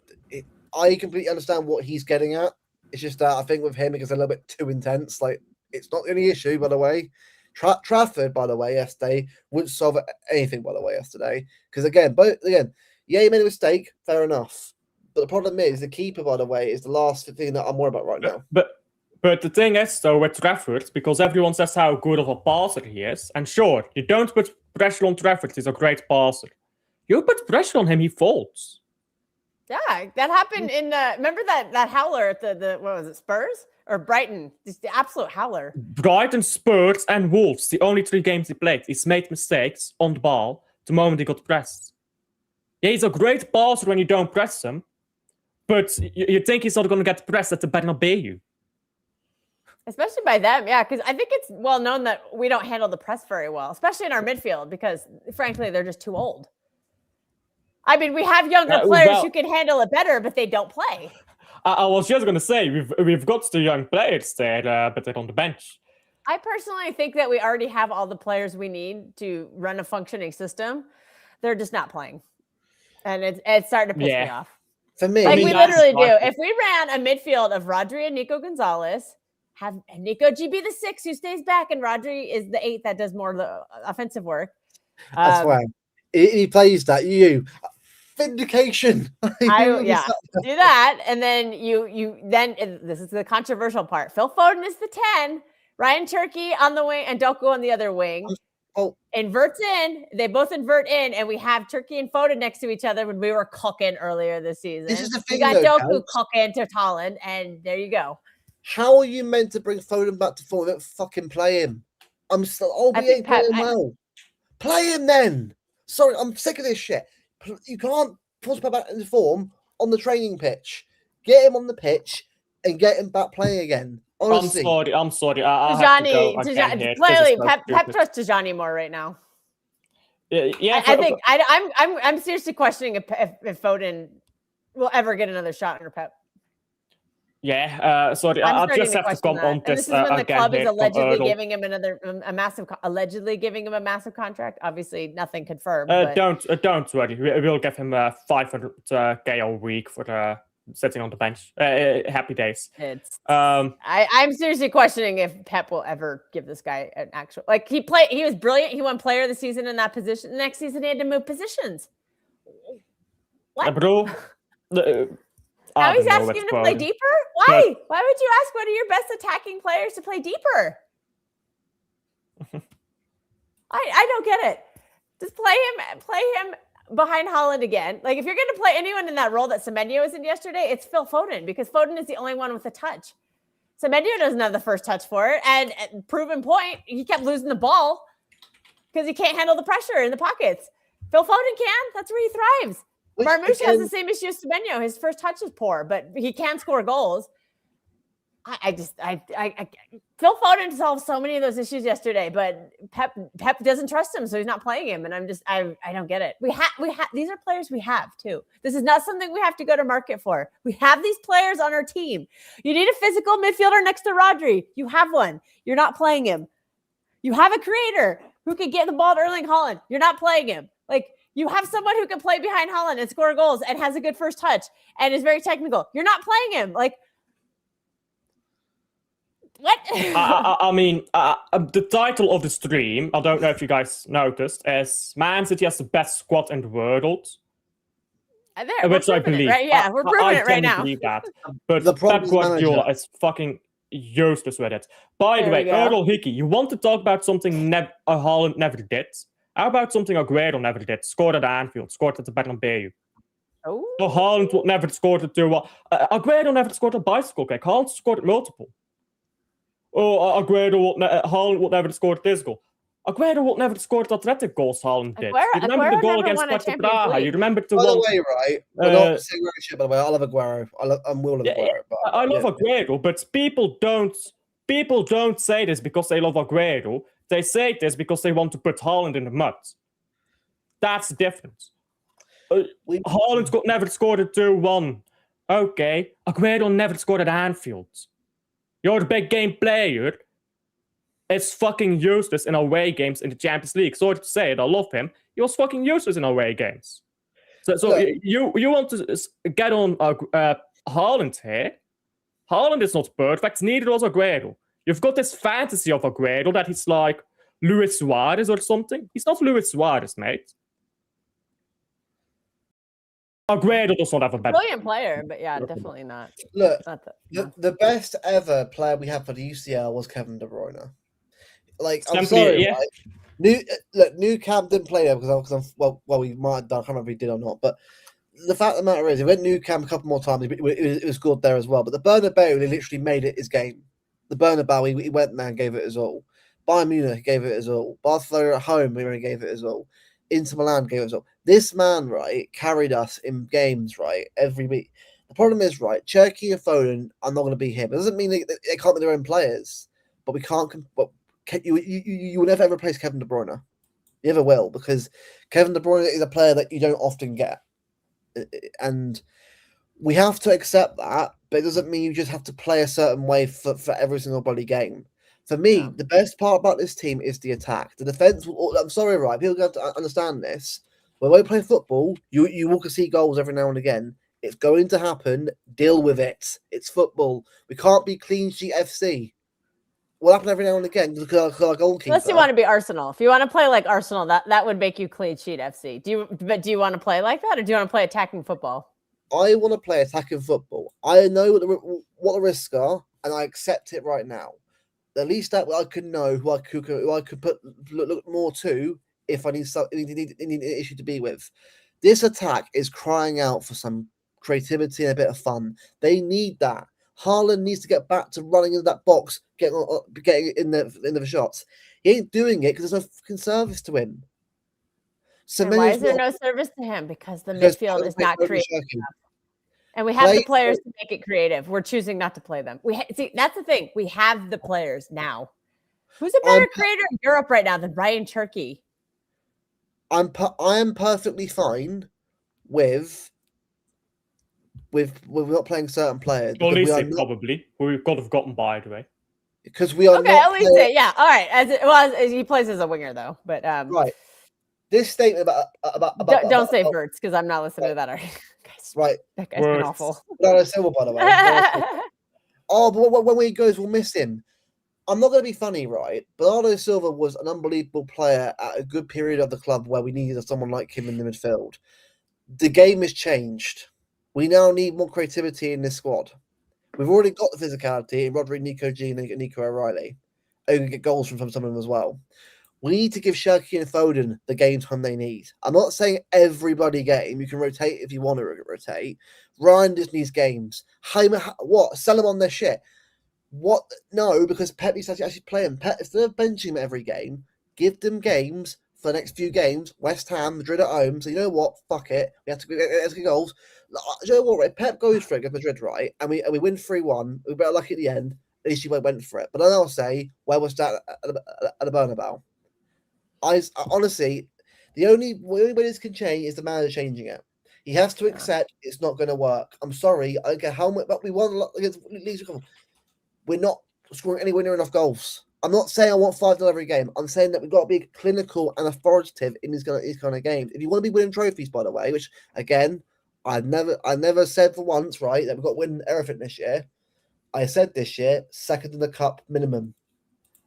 I completely understand what he's getting at. It's just that I think with him, it gets a little bit too intense. Like, it's not the only issue, by the way. Trafford, by the way, yesterday wouldn't solve anything, by the way, yesterday. Because again, he made a mistake, fair enough. But the problem is, the keeper, by the way, is the last thing that I'm worried about right now. But the thing is, though, with Trafford, because everyone says how good of a passer he is, and sure, you don't put pressure on Trafford, he's a great passer. You put pressure on him, he folds. Yeah, that happened in remember that howler at the what was it, Spurs or Brighton? Just the absolute howler. Brighton, Spurs, and Wolves, the only 3 games he played. He's made mistakes on the ball the moment he got pressed. Yeah, he's a great passer when you don't press him, but you think he's not going to get pressed at the Bernabeu. Especially by them, yeah, because I think it's well known that we don't handle the press very well, especially in our midfield, because frankly, they're just too old. I mean, we have younger players who can handle it better, but they don't play. I was just going to say, we've got the young players there, but they're on the bench. I personally think that we already have all the players we need to run a functioning system. They're just not playing. And it's starting to piss me off. For me, like we literally do. If we ran a midfield of Rodri and Nico Gonzalez, have Nico G be the 6 who stays back, and Rodri is the 8 that does more of the offensive work. That's why he plays that. Vindication. Do that, and then then this is the controversial part. Phil Foden is the 10, Ryan Turkey on the wing, and Doku on the other wing. Inverts in. They both invert in, and we have Turkey and Foden next to each other when we were cooking earlier this season. This is the thing. We got Doku cooking to Holland, and there you go. How are you meant to bring Foden back to form? Don't fucking play him. I'm still. He ain't playing well. Play him then. Sorry, I'm sick of this shit. You can't force him back into form on the training pitch. Get him on the pitch and get him back playing again. Honestly. I'm sorry. Tijani, clearly, Pep trusts Tijani more right now. Yeah, I think I'm seriously questioning if Foden will ever get another shot under Pep. Yeah, sorry, I'll just have to come on this. This is when the club is allegedly giving him allegedly giving him a massive contract. Obviously, nothing confirmed. Don't worry. We'll give him 500k a week for sitting on the bench. Happy days. I'm seriously questioning if Pep will ever give this guy an actual he was brilliant. He won player of the season in that position. The next season he had to move positions. What? Bro. Now he's asking him to play deeper? Why? Why would you ask one of your best attacking players to play deeper? I don't get it. Just play him behind Holland again. Like, if you're going to play anyone in that role that Semenyo was in yesterday, it's Phil Foden, because Foden is the only one with a touch. Semenyo doesn't have the first touch for it, and proven point, he kept losing the ball because he can't handle the pressure in the pockets. Phil Foden can. That's where he thrives. Marmoush has the same issue as Semenyo. His first touch is poor, but he can score goals. Phil Foden solved so many of those issues yesterday, but Pep doesn't trust him, so he's not playing him. And I don't get it. We have these are players we have too. This is not something we have to go to market for. We have these players on our team. You need a physical midfielder next to Rodri. You have one. You're not playing him. You have a creator who can get the ball to Erling Haaland. You're not playing him. You have someone who can play behind Haaland and score goals and has a good first touch and is very technical. You're not playing him. What? I mean, the title of the stream, I don't know if you guys noticed, is Man City has the best squad in the world. Which I believe. Right? Yeah, we're proving it right now. Believe that. But Pep Guardiola is fucking useless with it. By the way, Earl Hickey, you want to talk about something Haaland never did? How about something Aguero never did? Scored at Anfield, scored at the Bernabeu. Oh. Haaland would never scored at Aguero never scored a bicycle kick. Haaland scored multiple. Haaland would never scored this goal. Aguero would never scored athletic goals Haaland did. You remember the goal against Sparta Praha? You remember the one... By the way, right? We're not saying shit, by the way. I love Aguero. I will love Aguero. I love Aguero, but people don't say this because they love Aguero. They say this because they want to put Haaland in the mud. That's the difference. Haaland never scored a 2-1. Okay. Aguero never scored at Anfield. You're the big game player. It's fucking useless in away games in the Champions League. Sorry to say it, I love him. He was fucking useless in away games. So you want to get on Haaland here? Haaland is not perfect, neither was Aguero. You've got this fantasy of Aguero that he's like Luis Suarez or something. He's not Luis Suarez, mate. Aguero does not have a better... Brilliant player, but yeah, definitely not. Look, the best ever player we had for the UCL was Kevin De Bruyne. I'm sorry, right? Nou Camp didn't play there because we might have done. I can't remember if he did or not, but the fact of the matter is, he went Nou Camp a couple more times. It was good there as well. But the Bernabeu, he literally made it his game. The Bernabeu, he went there and gave it his all. Bayern Munich gave it his all. Barcelona at home, he gave it his all. Inter Milan gave it his all. This man, right, carried us in games, right, every week. The problem is, right, Cherky and Foden are not going to be here. It doesn't mean they can't be their own players, but we can't. But you will never ever replace Kevin De Bruyne. You never will, because Kevin De Bruyne is a player that you don't often get, and we have to accept that. But it doesn't mean you just have to play a certain way for every single bloody game. For me, the best part about this team is the attack. The defense. I'm sorry, right? People have to understand this. When we play football, you will see goals every now and again. It's going to happen. Deal with it. It's football. We can't be clean sheet FC. Will happen every now and again because our goalkeeper. Unless you want to be Arsenal. If you want to play like Arsenal, that would make you clean sheet FC. Do you want to play like that, or do you want to play attacking football? I want to play attacking football. I know what the risks are, and I accept it right now. At least that I could know who I could put look more to if I need an issue to be with. This attack is crying out for some creativity and a bit of fun. They need that. Haaland needs to get back to running into that box, getting in the shots. He ain't doing it because there's no fucking service to him. So why is there no service to him? Because the midfield is not creative enough. And we have the players to make it creative. We're choosing not to play them. See, that's the thing. We have the players now. Who's a better creator in Europe right now than Ryan Cherky? I am perfectly fine with not playing certain players. Probably, who we could have gotten by the way. Because we are okay. At least yeah. All right. As he plays as a winger though, but right. This statement about don't say Verts because I'm not listening to that already. Right. That guy's been awful. Bernardo Silva, by the way. But when he goes, we'll miss him. I'm not going to be funny, right? Bernardo Silva was an unbelievable player at a good period of the club where we needed someone like him in the midfield. The game has changed. We now need more creativity in this squad. We've already got the physicality in Rodri, Nico G, and Nico O'Reilly. And we can get goals from some of them as well. We need to give Cherky and Foden the game time they need. I'm not saying every bloody game. You can rotate if you want to rotate. Ryan just needs games. What? Sell them on their shit. What? No, because Pep needs to actually play them. Pep, instead of benching them every game, give them games for the next few games. West Ham, Madrid at home. So you know what? Fuck it. We have to get goals. You know what? Right? Pep goes for it against Madrid, right? And we win 3-1. We're better lucky at the end. At least he went for it. But then I'll say, where was that at the Bernabeu? Honestly, the only way this can change is the manager changing it. He has to accept it's not going to work. I'm sorry. I don't care how much, but we won against Leeds. We're not scoring anywhere near enough goals. I'm not saying I want 5-0 every game. I'm saying that we've got to be clinical and authoritative in these kind of games. If you want to be winning trophies, by the way, which again, I never said for once, right, that we've got to win everything this year. I said this year, second in the cup minimum.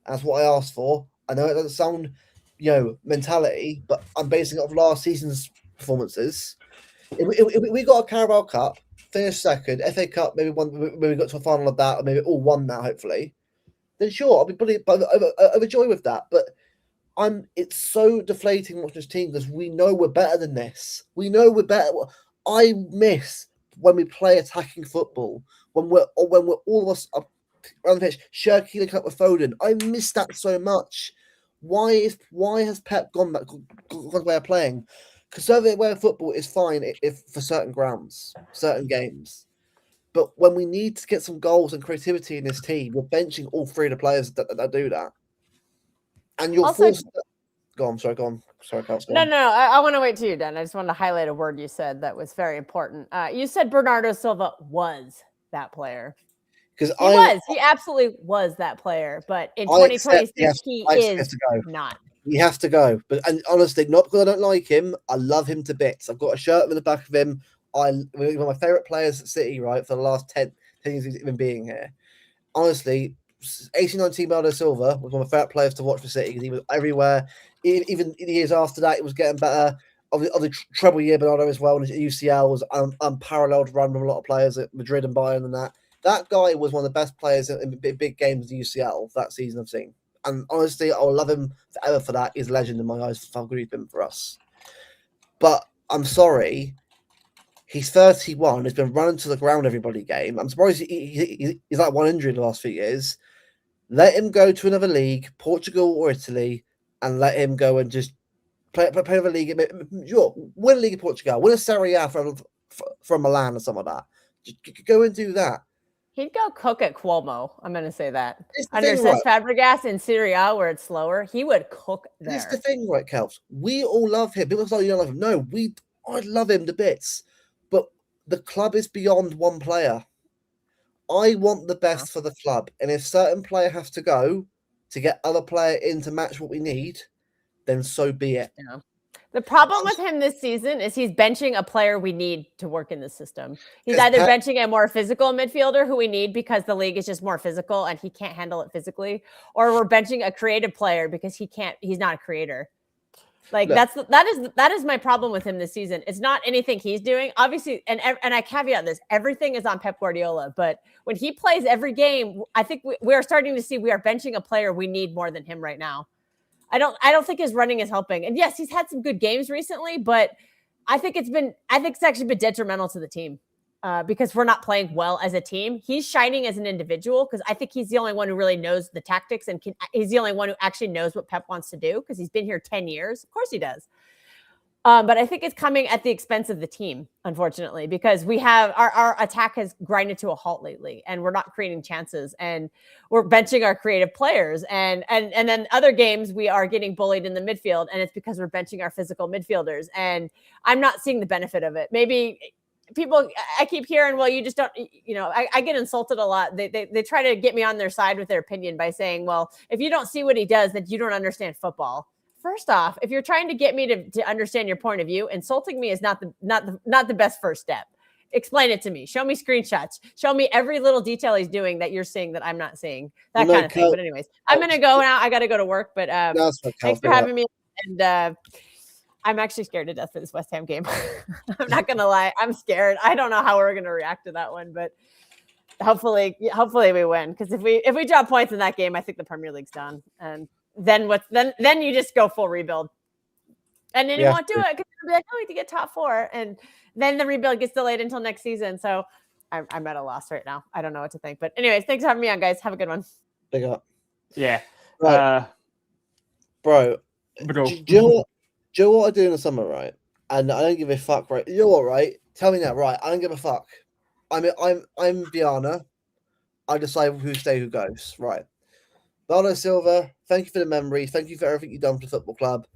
That's what I asked for. I know it doesn't sound, mentality, but I'm basing it off last season's performances. If we got a Carabao Cup, finished second, FA Cup, maybe got to a final of that, or maybe all won now, hopefully, then sure, I'll be pretty overjoyed with that. But it's so deflating watching this team because we know we're better than this. We know we're better. I miss when we play attacking football, when we're all of us up around the pitch, Cherky linking up with Foden. I miss that so much. Why has Pep gone that way of playing? Conservative way of football is fine if for certain grounds, certain games. But when we need to get some goals and creativity in this team, we're benching all three of the players that do that. And you're forced. Go on. Sorry, Carl. No. I want to wait till you're done. I just wanted to highlight a word you said that was very important. You said Bernardo Silva was that player. Because he absolutely was that player. But in 2026, he is not. He has to go. And honestly, not because I don't like him. I love him to bits. I've got a shirt with the back of him. One of my favourite players at City, right, for the last 10 years he's been being here. Honestly, 18-19 Bernardo Silva was one of my favourite players to watch for City because he was everywhere. Even in the years after that, it was getting better. Of the treble year, Bernardo as well. And UCL was unparalleled run from a lot of players at Madrid and Bayern and that. That guy was one of the best players in big games in UCL that season I've seen. And honestly, I'll love him forever for that. He's a legend in my eyes for how good he's been for us. But I'm sorry, he's 31. He's been running to the ground every bloody game. I'm surprised he's like one injury in the last few years. Let him go to another league, Portugal or Italy, and let him go and just play another league. Sure, win a league in Portugal, win a Serie A from Milan or something like that. Go and do that. He'd go cook at Cuomo. I'm going to say that. Under Cesc Fabregas in Serie A, where it's slower, he would cook there. That's the thing, right, Kelps? We all love him. People say you don't love him. No, I love him to bits. But the club is beyond one player. I want the best for the club. And if certain player has to go to get other player in to match what we need, then so be it. Yeah. The problem with him this season is he's benching a player we need to work in the system. He's either benching a more physical midfielder who we need because the league is just more physical and he can't handle it physically, or we're benching a creative player because he's not a creator. Like look, that is my problem with him this season. It's not anything he's doing. Obviously, and I caveat this, everything is on Pep Guardiola, but when he plays every game, I think we are starting to see we are benching a player we need more than him right now. I don't think his running is helping. And yes, he's had some good games recently, but I think it's actually been detrimental to the team because we're not playing well as a team. He's shining as an individual because I think he's the only one who really knows the tactics and he's the only one who actually knows what Pep wants to do because he's been here 10 years. Of course he does. But I think it's coming at the expense of the team, unfortunately, because we have our attack has grinded to a halt lately and we're not creating chances and we're benching our creative players. And then other games we are getting bullied in the midfield and it's because we're benching our physical midfielders. And I'm not seeing the benefit of it. Maybe people, I keep hearing, well, you just don't, I get insulted a lot. They try to get me on their side with their opinion by saying, well, if you don't see what he does, then you don't understand football. First off, if you're trying to get me to understand your point of view, insulting me is not the best first step. Explain it to me. Show me screenshots. Show me every little detail he's doing that you're seeing that I'm not seeing. That kind of thing. But anyways, I'm going to go now. I got to go to work. But thanks for having me. And I'm actually scared to death for this West Ham game. I'm not going to lie. I'm scared. I don't know how we're going to react to that one. But hopefully we win. Because if we drop points in that game, I think the Premier League's done. And then you just go full rebuild. And then you won't do it because you'll be like, oh, we need to get top 4. And then the rebuild gets delayed until next season. So I'm at a loss right now. I don't know what to think. But anyways, thanks for having me on, guys. Have a good one. Big up. Yeah. Right. Bro. Do you know what I do in the summer, right? And I don't give a fuck, right? You know what, right? Tell me now, right? I don't give a fuck. I'm Viana. I decide who stays, who goes. Right. Bernardo Silva, thank you for the memories. Thank you for everything you've done for the football club.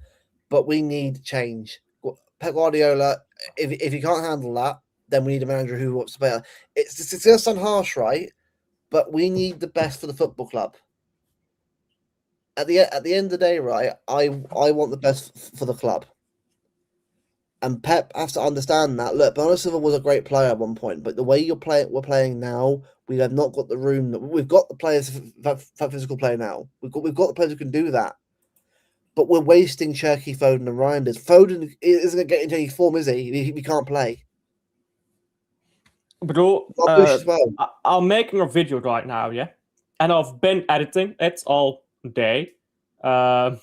But we need change. Pep Guardiola, if you can't handle that, then we need a manager who wants to play. It's going to sound harsh, right? But we need the best for the football club. At the end of the day, right, I want the best for the club. And Pep has to understand that. Look, Bernardo Silva was a great player at one point, but the way we're playing now, we have not got the room. We've got the players for physical play now. We've got the players who can do that. But we're wasting Cherky, Foden, and Reinders. Foden isn't going to get into any form, is he? He can't play. Bro, I'm making a video right now, yeah? And I've been editing it all day. I'm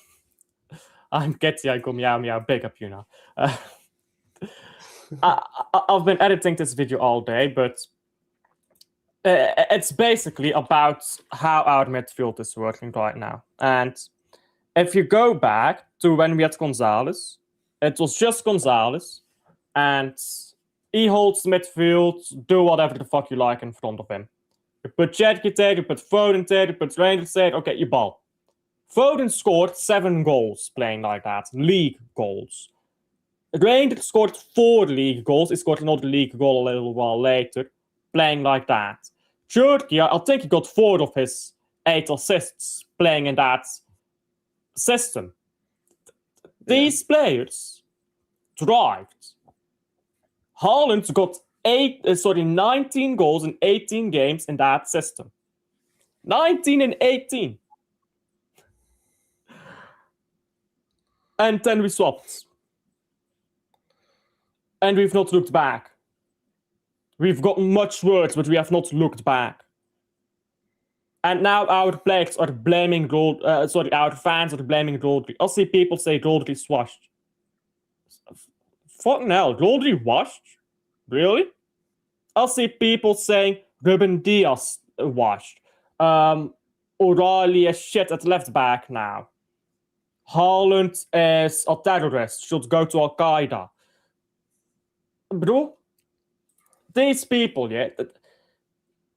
Getty, I go meow, big up, you know. I've been editing this video all day, but it's basically about how our midfield is working right now. And if you go back to when we had Gonzalez, it was just Gonzalez, and he holds the midfield, do whatever the fuck you like in front of him. You put Cherky there, you put Foden there, you put Reinders there, okay, you ball. Foden scored 7 goals playing like that, league goals. Reinders scored 4 league goals. He scored another league goal a little while later, playing like that. Cherky, I think he got 4 of his 8 assists playing in that system. These players thrived. Haaland got 19 goals in 18 games in that system. 19 and 18. And then we swapped. And we've not looked back. We've gotten much worse, but we have not looked back. And now our players are blaming our fans are blaming Rodri. I'll see people say Rodri's washed. Fucking hell, Rodri washed? Really? I'll see people saying Ruben Diaz washed. O'Reilly is shit at left back now. Haaland is a terrorist, should go to Al-Qaeda. Bro, these people, yeah,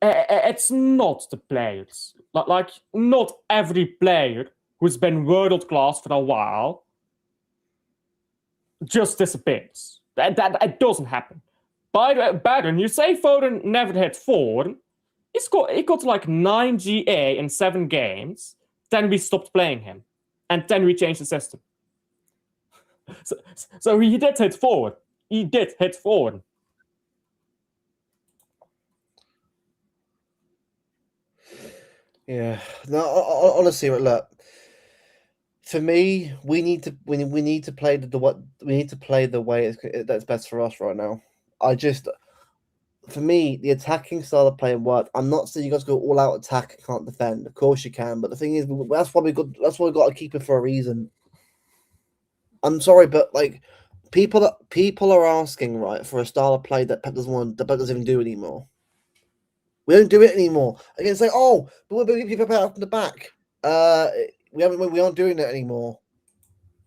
it's not the players. Like, not every player who's been world class for a while just disappears. That doesn't happen. By the way, you say Foden never hit 4. He got like 9 GA in 7 games. Then we stopped playing him. And then we changed the system. So he did hit 4. He did hit 4. Yeah. No, honestly, look. For me, we need to play the way that's best for us right now. For me, the attacking style of playing worked. I'm not saying you guys go all out attack and can't defend. Of course you can, but the thing is, that's why we got to keep it for a reason. I'm sorry, but like people are asking, right, for a style of play that Pep doesn't even do anymore. We don't do it anymore. Again, say, oh, but we play out from the back. We aren't doing that anymore.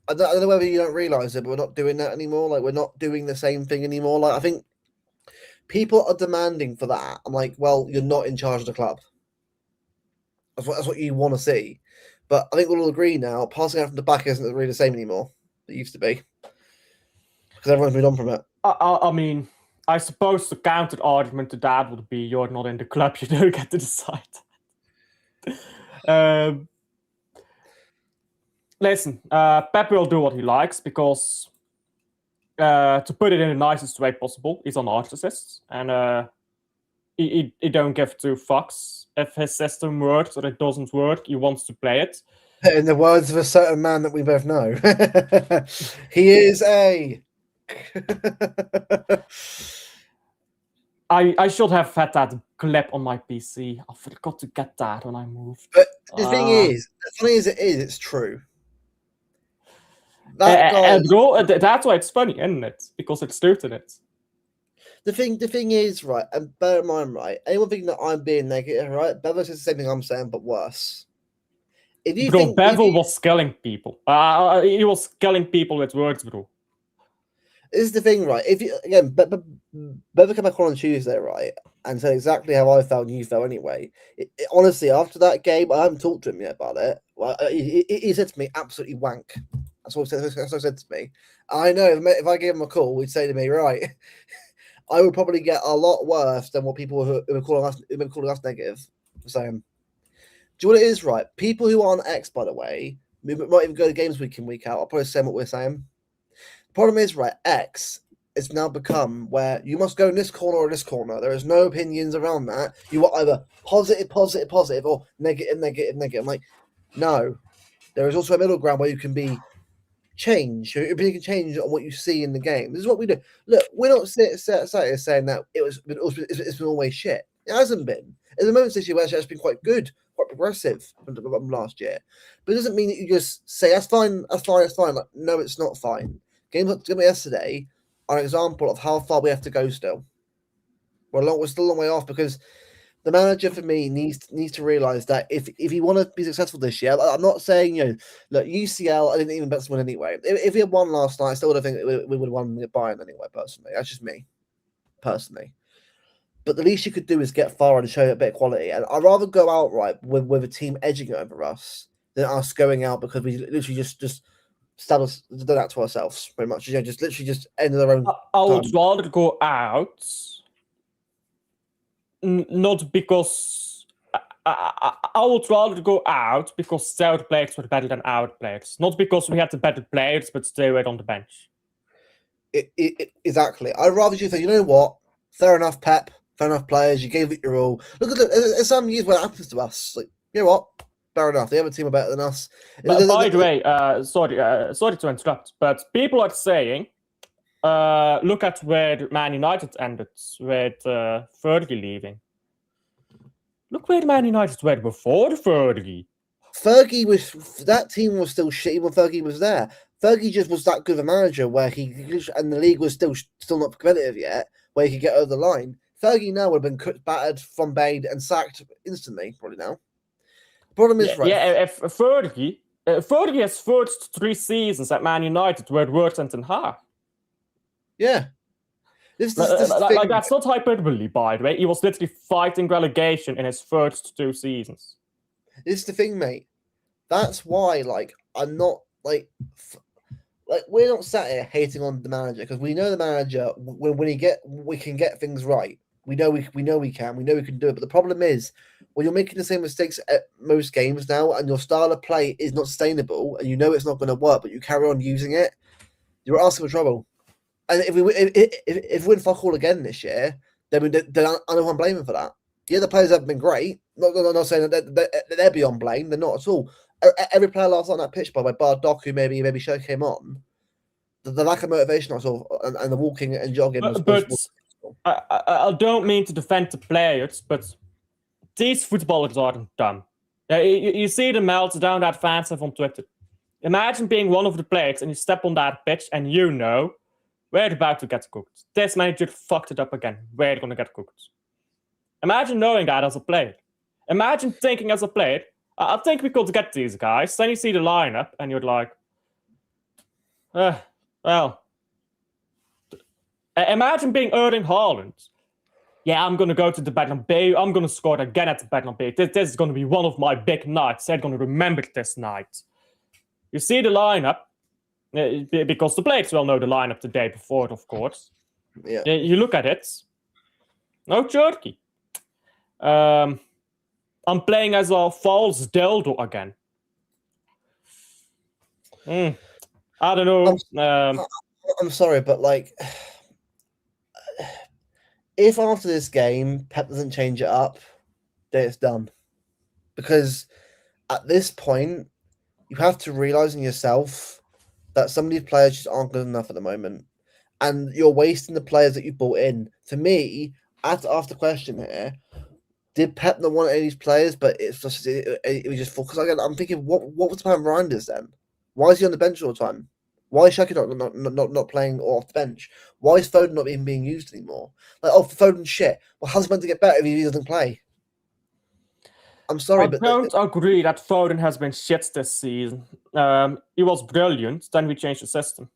I don't know whether you don't realize it, but we're not doing that anymore. Like, we're not doing the same thing anymore. Like, I think people are demanding for that. I'm like, well, you're not in charge of the club. That's what you want to see. But I think we'll all agree now, passing out from the back isn't really the same anymore. It used to be. Because everyone's moved on from it. I mean, I suppose the counter argument to that would be you're not in the club, you don't get to decide. Listen, Pep will do what he likes because, to put it in the nicest way possible, he's a narcissist. And he don't give two fucks if his system works or it doesn't work. He wants to play it. In the words of a certain man that we both know, he is a... I should have had that clip on my PC. I forgot to get that when I moved. But the thing is, as funny as it is, it's true. That guy, that's why it's funny, isn't it? Because it's truth in it. The thing is, right, and bear in mind, right, anyone thinking that I'm being negative, right, Bevel says the same thing I'm saying, but worse. If you think Bevel was killing people. He was killing people with words, bro. This is the thing, right? If you again, Bevel came back on Tuesday, right, and said exactly how I felt and you felt anyway. Honestly, after that game, I haven't talked to him yet about it. Well, he said to me, "Absolutely wank." That's what he said to me. I know if I gave him a call, he'd say to me, "Right, I would probably get a lot worse than what people who are calling us negative were saying." Do you know what it is, right? People who aren't X, by the way, might even go to games week in, week out. I'll probably say what we're saying. The problem is, right, X it's now become where you must go in this corner or this corner. There is no opinions around that. You are either positive, or negative. I'm like, no. There is also a middle ground where you can be changed. You can change on what you see in the game. This is what we do. Look, we're not saying that it's been always shit. It hasn't been. In the moments this year, actually, it's been quite good, quite progressive from last year. But it doesn't mean that you just say that's fine. Like, no, it's not fine. Games like yesterday are an example of how far we have to go still. We're still a long way off because the manager for me needs to realize that if you want to be successful this year, I'm not saying, look, UCL, I didn't even bet to win anyway. If we had won last night, I still would have think we would have won the Bayern anyway, personally. That's just me, personally. But the least you could do is get far and show a bit of quality. And I'd rather go outright with a team edging it over us than us going out because we literally just done that to ourselves, pretty much. Just literally just ended our own. I would rather go out, not because I would rather go out because their players were better than our players, not because we had the better players, but they were on the bench. Exactly. I'd rather you say, you know what? Fair enough, Pep. Fair enough, players. You gave it your all. Look at there's some years where it happens to us. Like, you know what? Fair enough. The other team are better than us. By the way, sorry to interrupt, but people are saying, look at where Man United ended with Fergie leaving. Look where Man United were before Fergie. That team was still shitty when Fergie was there. Fergie just was that good of a manager where and the league was still not competitive yet, where he could get over the line. Fergie now would have been battered, flambéed, and sacked instantly, probably now. The problem is, right? Yeah, if Fergie's first 3 seasons at Man United were worse than Ten Hag. Yeah. That's not hyperbole, by the way. He was literally fighting relegation in his first 2 seasons. This is the thing, mate. That's why, I'm not we're not sat here hating on the manager because we know the manager when we can get things right. We know we can. We know we can do it. But the problem is when you're making the same mistakes at most games now, and your style of play is not sustainable, and you know it's not going to work, but you carry on using it, you're asking for trouble. And if we win fuck all again this year, then I don't want to blame him for that. Yeah, the players haven't been great. Not saying that they're beyond blame. They're not at all. Every player last on that pitch, by the way, bar Doc, who maybe show came on, the lack of motivation I saw and the walking and jogging was I don't mean to defend the players, but these footballers aren't dumb. You see the meltdown that fans have on Twitter. Imagine being one of the players and you step on that pitch and you know we're about to get cooked. This manager fucked it up again. We're going to get cooked. Imagine knowing that as a player. Imagine thinking as a player, I think we could get these guys. Then you see the lineup and you're like, well, imagine being Erling Haaland. Yeah, I'm going to go to the Bernabeu. I'm going to score again at the Bernabeu. This is going to be one of my big nights. They're going to remember this night. You see the lineup, because the players will know the lineup the day before, of course. Yeah. You look at it. No jerky. I'm playing as a false dildo again. I don't know. I'm sorry, but if after this game Pep doesn't change it up, then it's done. Because at this point, you have to realize in yourself that some of these players just aren't good enough at the moment. And you're wasting the players that you brought in. To me, I have to ask the question here, did Pep not want any of these players, but it was just focused? I'm thinking, what was the plan behind this then? Why is he on the bench all the time? Why is Shaki not playing off the bench? Why is Foden not even being used anymore? Foden shit. Well, how's he meant to get better if he doesn't play? I'm sorry, but... I don't agree that Foden has been shit this season. He was brilliant, then we changed the system.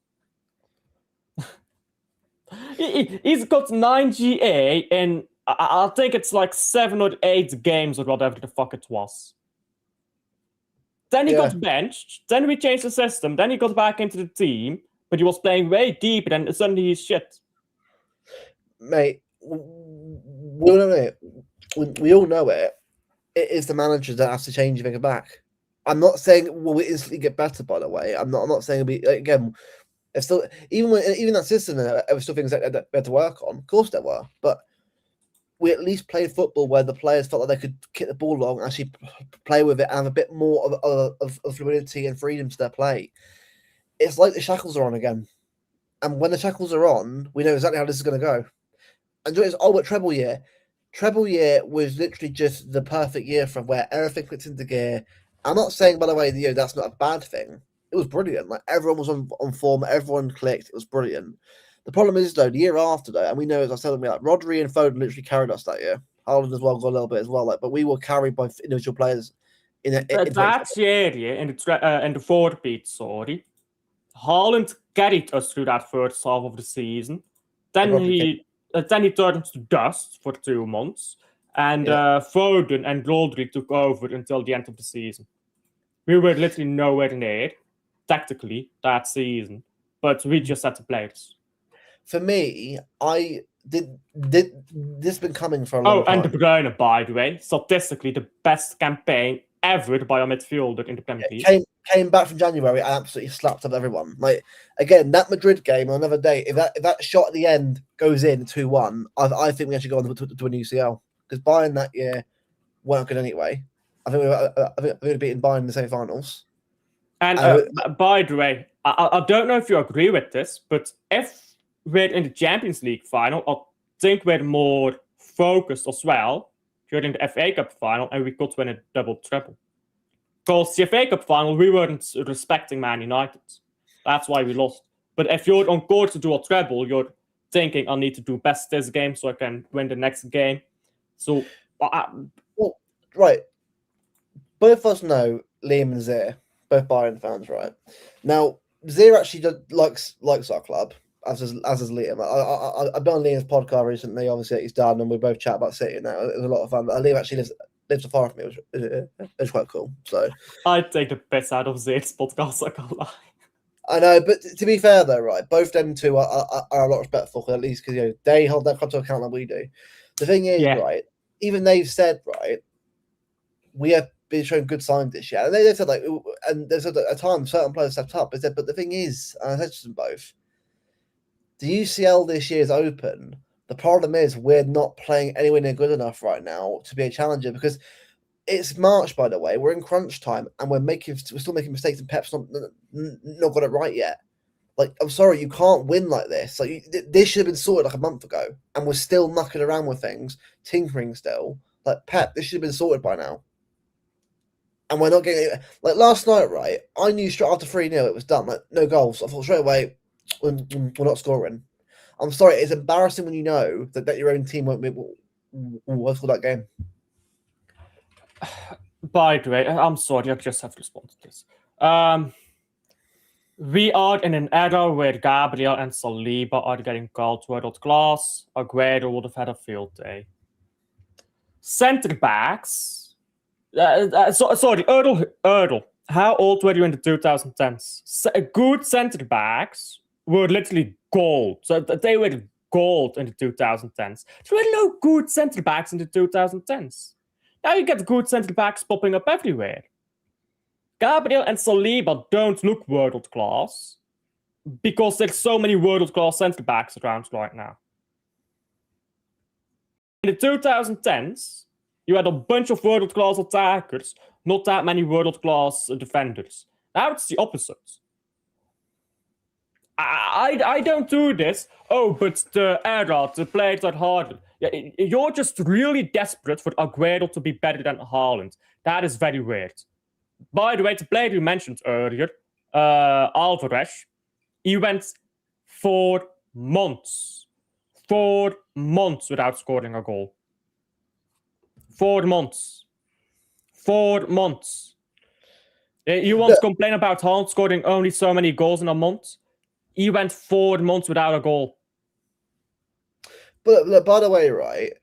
He's got 9 GA in, I think it's 7 or 8 games or whatever the fuck it was. Then he got benched, then we changed the system, then he got back into the team, but he was playing way deeper and suddenly he's shit. Mate, we all know it. We all know it. It is the manager that has to change everything back. I'm not saying we'll instantly get better, by the way. I'm not saying it'll be, again, it's still, even that system, there were still things that we had to work on. Of course there were, but we at least played football where the players felt like they could kick the ball along, actually play with it, and have a bit more of fluidity and freedom to their play. It's like the shackles are on again. And when the shackles are on, we know exactly how this is going to go. And it's but treble year. Treble year was literally just the perfect year from where everything clicked into gear. I'm not saying, by the way, that's not a bad thing. It was brilliant. Everyone was on form. Everyone clicked. It was brilliant. The problem is, though, the year after, though, and we know, as I was telling me, Rodri and Foden literally carried us that year. Haaland as well got a little bit as well. But we were carried by individual players. That year, in the fourth beat, sorry, Haaland carried us through that first half of the season. Then he turned to dust for 2 months, and Foden and Rodri took over until the end of the season. We were literally nowhere near, tactically, that season, but we just had the players. For me, I did this been coming for a long time. And De Bruyne, by the way, statistically the best campaign ever by a midfielder in the Premier League. Came back from January and absolutely slapped up everyone. Again, that Madrid game on another day, if that shot at the end goes in 2-1, I think we actually go on to an UCL. Because Bayern that year weren't good anyway. I think we would have beaten Bayern in the semi-finals. And by the way, I don't know if you agree with this, but if we're in the Champions League final, I think we're more focused as well during the FA Cup final, and we could win a double-triple. Because the FA Cup final, we weren't respecting Man United. That's why we lost. But if you're on course to do a treble, you're thinking, I need to do best this game so I can win the next game. So, right. Both of us know Liam and Zir, both Bayern fans, right? Now, Zir actually likes our club. as is Liam. I've been on Liam's podcast recently. Obviously, he's done, and we both chat about City now. It was a lot of fun. But Liam actually lives so far from me. It was quite cool. So I take the piss out of Zaid's podcast. I can't lie. I know, but to be fair though, right? Both them two are a lot respectful, at least because they hold their club to account like we do. The thing is, right? Even they've said, right, we have been showing good signs this year, and they said like, and there's a time certain players stepped up. They said, but the thing is, and I said to them both, the UCL this year is open. The problem is we're not playing anywhere near good enough right now to be a challenger because it's March, by the way. We're in crunch time, and we're still making mistakes, and Pep's not got it right yet. Like, I'm sorry, you can't win like this. Like, this should have been sorted like a month ago, and we're still mucking around with things, tinkering still. Like, Pep, this should have been sorted by now. And we're not getting it. Like, last night, right, I knew straight after 3-0 it was done. Like, no goals. I thought straight away, we're not scoring. I'm sorry, it's embarrassing when you know that your own team won't score that game. By the way, I'm sorry, I just have to respond to this. We are in an era where Gabriel and Saliba are getting called world class. Aguero would have had a field day. Centre backs. Sorry, Erdl. How old were you in the 2010s? Good centre backs were literally gold. So they were gold in the 2010s. There were no good centre backs in the 2010s. Now you get good centre backs popping up everywhere. Gabriel and Saliba don't look world class because there's so many world class centre backs around right now. In the 2010s, you had a bunch of world class attackers, not that many world class defenders. Now it's the opposite. I don't do this. Oh, but the era, the players are harder. You're just really desperate for Aguero to be better than Haaland. That is very weird. By the way, the player you mentioned earlier, Alvarez, he went 4 months. 4 months without scoring a goal. 4 months. 4 months. You want to complain about Haaland scoring only so many goals in a month? He went 4 months without a goal. But look, by the way, right,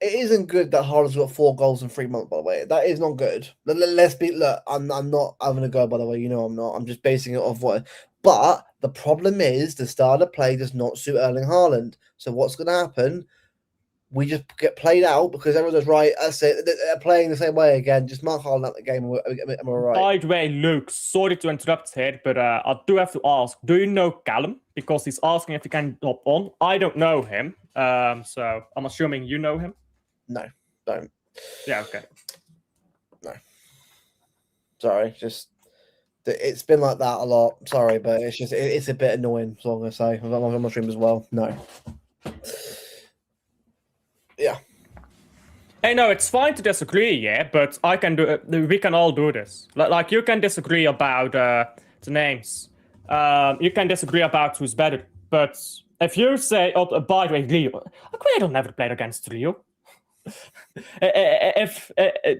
it isn't good that Haaland's got 4 goals in 3 months, by the way. That is not good. Let's be, look, I'm not having a go, by the way. You know I'm not. I'm just basing it off what. But the problem is the style of play does not suit Erling Haaland. So what's going to happen? We just get played out because everyone's right. That's it. They're playing the same way again. Just mark Haaland out the game and we're right. By the way, Luke, sorry to interrupt here, but I do have to ask, do you know Callum? Because he's asking if he can hop on. I don't know him, so I'm assuming you know him. No, don't. Yeah, okay. No. Sorry, just it's been like that a lot. Sorry, but it's a bit annoying. So I'm gonna say I'm on my stream as well. No. Yeah. Hey, no, it's fine to disagree, yeah, but I can do. We can all do this. Like you can disagree about the names. You can disagree about who's better, but if you say, "Oh, by the way, Rio, Aguero never played against Rio." If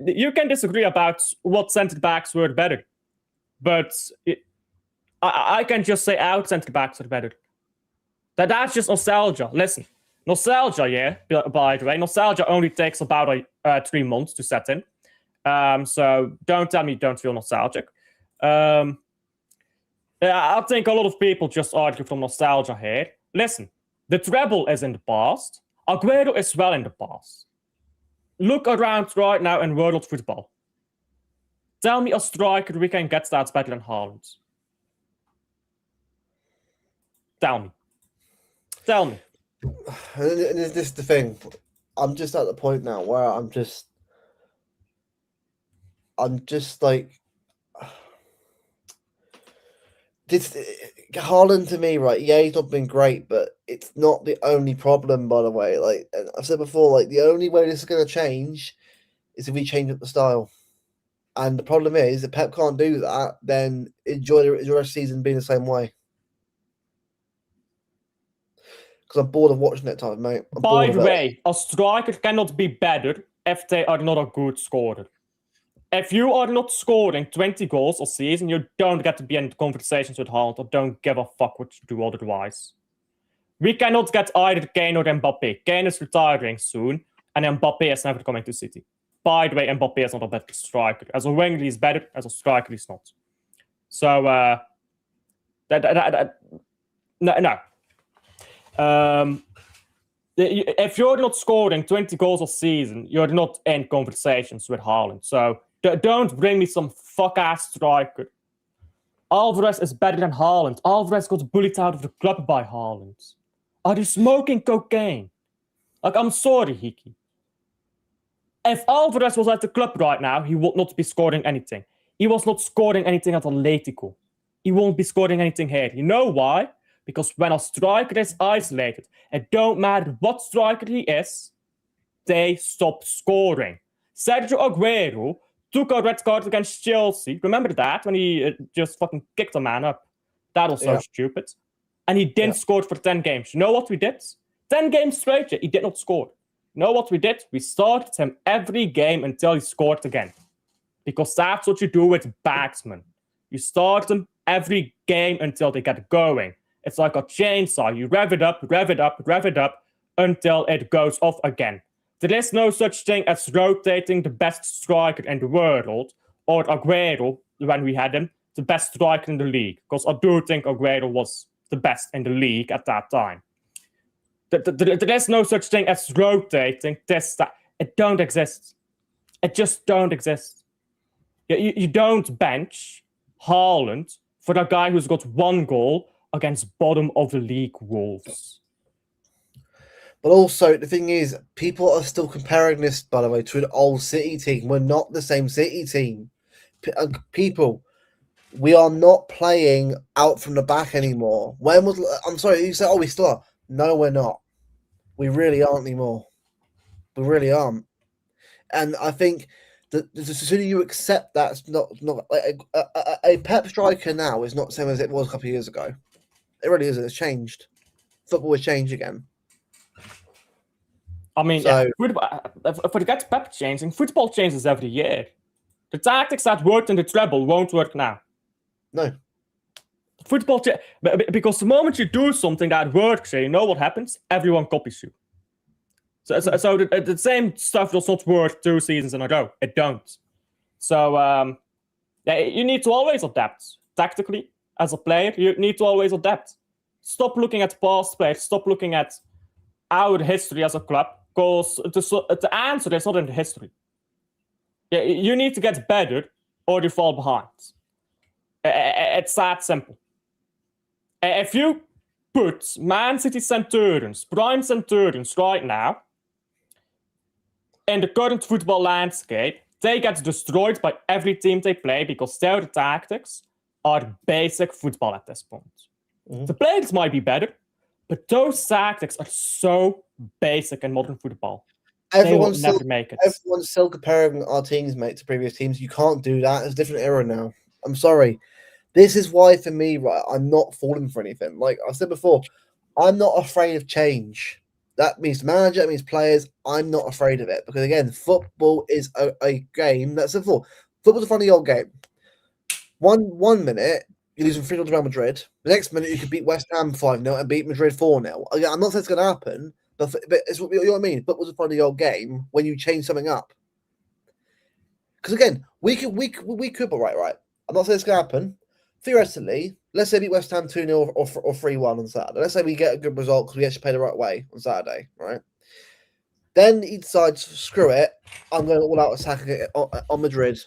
you can disagree about what centre backs were better, but I can just say our centre backs are better. That's just nostalgia. Listen. Nostalgia, yeah, by the way. Nostalgia only takes about 3 months to set in. So don't tell me you don't feel nostalgic. I think a lot of people just argue from nostalgia here. Listen, the treble is in the past. Aguero is well in the past. Look around right now in world football. Tell me a striker we can get that's better than Haaland. Tell me. And this is the thing. I'm just at the point now where I'm just like this Haaland to me, right? Yeah, he's not been great, but it's not the only problem, by the way. Like I've said before, like the only way this is going to change is if we change up the style. And the problem is if Pep can't do that, then enjoy the rest of the season being the same way. Because I'm bored of watching it, time, mate. By the way, a striker cannot be better if they are not a good scorer. If you are not scoring 20 goals a season, you don't get to be in conversations with Haaland or don't give a fuck what you do otherwise. We cannot get either Kane or Mbappe. Kane is retiring soon, and Mbappe is never coming to City. By the way, Mbappe is not a better striker. As a winger, he's better. As a striker, he's not. So, no. If you're not scoring 20 goals a season, you're not in conversations with Haaland. So don't bring me some fuck-ass striker. Alvarez is better than Haaland. Alvarez got bullied out of the club by Haaland. Are you smoking cocaine? Like, I'm sorry, Hiki. If Alvarez was at the club right now, he would not be scoring anything. He was not scoring anything at Atletico. He won't be scoring anything here. You know why? Because when a striker is isolated, it don't matter what striker he is, they stop scoring. Sergio Aguero took a red card against Chelsea. Remember that? When he just fucking kicked a man up. That was so stupid. And he didn't score for 10 games. You know what we did? 10 games straight, he did not score. You know what we did? We started him every game until he scored again. Because that's what you do with batsmen. You start them every game until they get going. It's like a chainsaw. You rev it up, rev it up, rev it up until it goes off again. There is no such thing as rotating the best striker in the world, or Aguero, when we had him, the best striker in the league. Because I do think Aguero was the best in the league at that time. There is no such thing as rotating this, that. It don't exist. It just don't exist. You don't bench Haaland for a guy who's got 1 goal against bottom of the league Wolves. But also, the thing is, people are still comparing this, by the way, to an old City team. We're not the same City team. People, we are not playing out from the back anymore. I'm sorry, you say, we still are. No, we're not. We really aren't anymore. We really aren't. And I think that the sooner you accept that, it's not like a Pep striker now is not the same as it was a couple of years ago. It really isn't. It's changed. Football has changed again. I mean, forget Pep changing. Football changes every year. The tactics that worked in the treble won't work now. No. Football, because the moment you do something that works, you know what happens? Everyone copies you. So the same stuff does not work 2 seasons in a row. It don't. So you need to always adapt tactically as a player. You need to always adapt. Stop looking at past players. Stop looking at our history as a club, because the answer is not in the history. You need to get better, or you fall behind. It's that simple. If you put Man City Centurions, prime Centurions right now, in the current football landscape, they get destroyed by every team they play because their tactics are basic football at this point. Mm-hmm. The players might be better, but those tactics are so basic in modern football. Everyone's never make it. Everyone's still comparing our teams, mate, to previous teams. You can't do that. It's a different era now. I'm sorry. This is why, for me, right, I'm not falling for anything. Like I've said before, I'm not afraid of change. That means manager, that means players. I'm not afraid of it. Because, again, football is a game. That's simple. Football's a funny old game. One minute, you're losing 3-0 to Real Madrid. The next minute, you could beat West Ham 5-0 and beat Madrid 4-0. Again, I'm not saying it's going to happen, but it's what you know what I mean. Football's a funny old game when you change something up. Because, again, we could, but right. I'm not saying it's going to happen. Theoretically, let's say we beat West Ham 2-0 or 3-1 on Saturday. Let's say we get a good result because we actually play the right way on Saturday, right? Then he decides, screw it, I'm going all out attacking on Madrid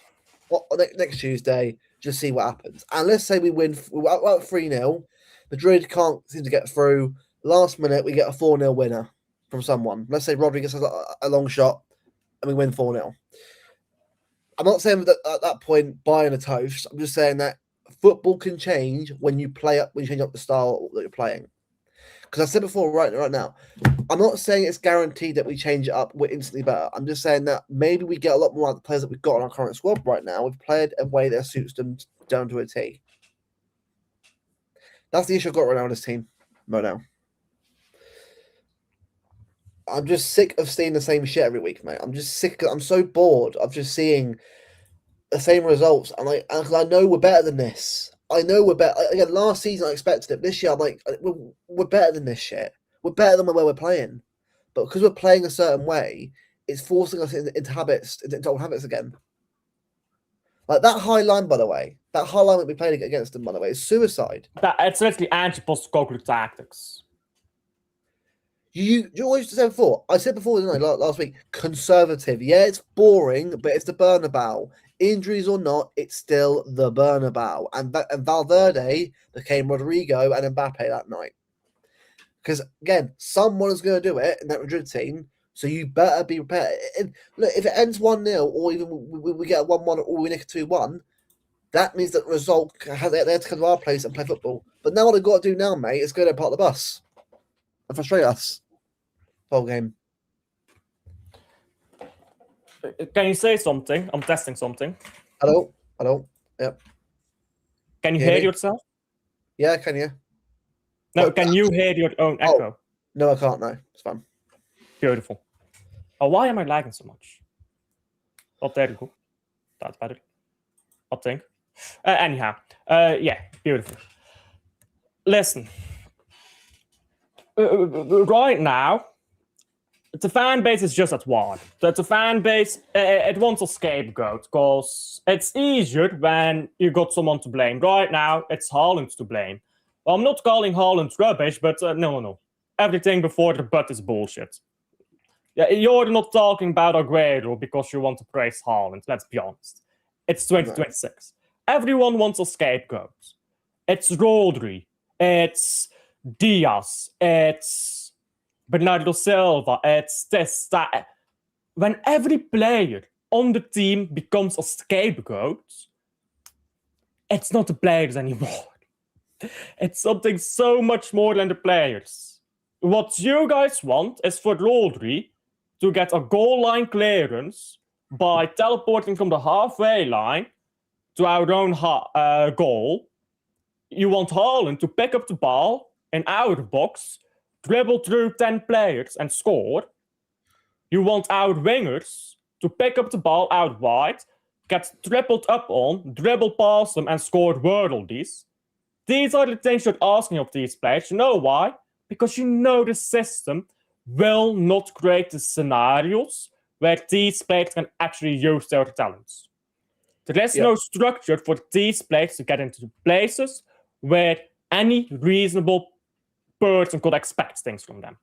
next Tuesday, just see what happens. And let's say we win 3-0. Madrid can't seem to get through. Last minute, we get a 4-0 winner from someone. Let's say Rodriguez has a long shot and we win 4-0. I'm not saying that at that point buying a toast. I'm just saying that football can change when you change up the style that you're playing. Because I said before, right now, I'm not saying it's guaranteed that we change it up, we're instantly better. I'm just saying that maybe we get a lot more out of the players that we've got on our current squad right now. We've played a way that suits them down to a T. That's the issue I've got right now on this team. Right now. I'm just sick of seeing the same shit every week, mate. I'm just sick. I'm so bored of just seeing the same results. And I know we're better than this. I know we're better. Again, last season I expected it. This year I'm like, we're better than this shit. we're better than where we're playing, but because we're playing a certain way, it's forcing us into old habits again. Like that high line, by the way, that we played against them, by the way, is suicide. It's literally anti-post-Cochlear tactics. You always said before. I said before, didn't I, last week? Conservative. Yeah, it's boring, but it's the Bernabeu. Injuries or not, it's still the Bernabeu. And Valverde became Rodrigo and Mbappe that night. Because again, someone is going to do it in that Madrid team. So you better be prepared. Look, if it ends 1-0, or even we get a 1-1, or we nick a 2-1, that means that the result they have to come to our place and play football. But now what they've got to do now, mate, is go to part of the bus and frustrate us. Whole game. Can you say something? I'm testing something. Hello. Yep. Can you hear yourself? Yeah, can you? No, can you hear your own echo? No, I can't. No, it's fine. Beautiful. Oh, why am I lagging so much? Oh, there you go. That's better. I think. Anyhow, yeah, beautiful. Listen. Right now, the fan base is just at war. The fan base, it wants a scapegoat because it's easier when you got someone to blame. Right now, it's Haaland to blame. Well, I'm not calling Haaland rubbish, but no. Everything before the but is bullshit. Yeah, you're not talking about Aguero because you want to praise Haaland. Let's be honest. It's 2026. No. Everyone wants a scapegoat. It's Rodri. It's Diaz. It's Bernardo Silva. It's this, that. When every player on the team becomes a scapegoat, it's not the players anymore. It's something so much more than the players. What you guys want is for Rodri to get a goal line clearance by teleporting from the halfway line to our own goal. You want Haaland to pick up the ball in our box, dribble through 10 players and score. You want our wingers to pick up the ball out wide, get tripled up on, dribble past them and score worldies. These are the things you're asking of these players. You know why? Because you know the system will not create the scenarios where these players can actually use their talents. There is no structure for these players to get into places where any reasonable person could expect things from them.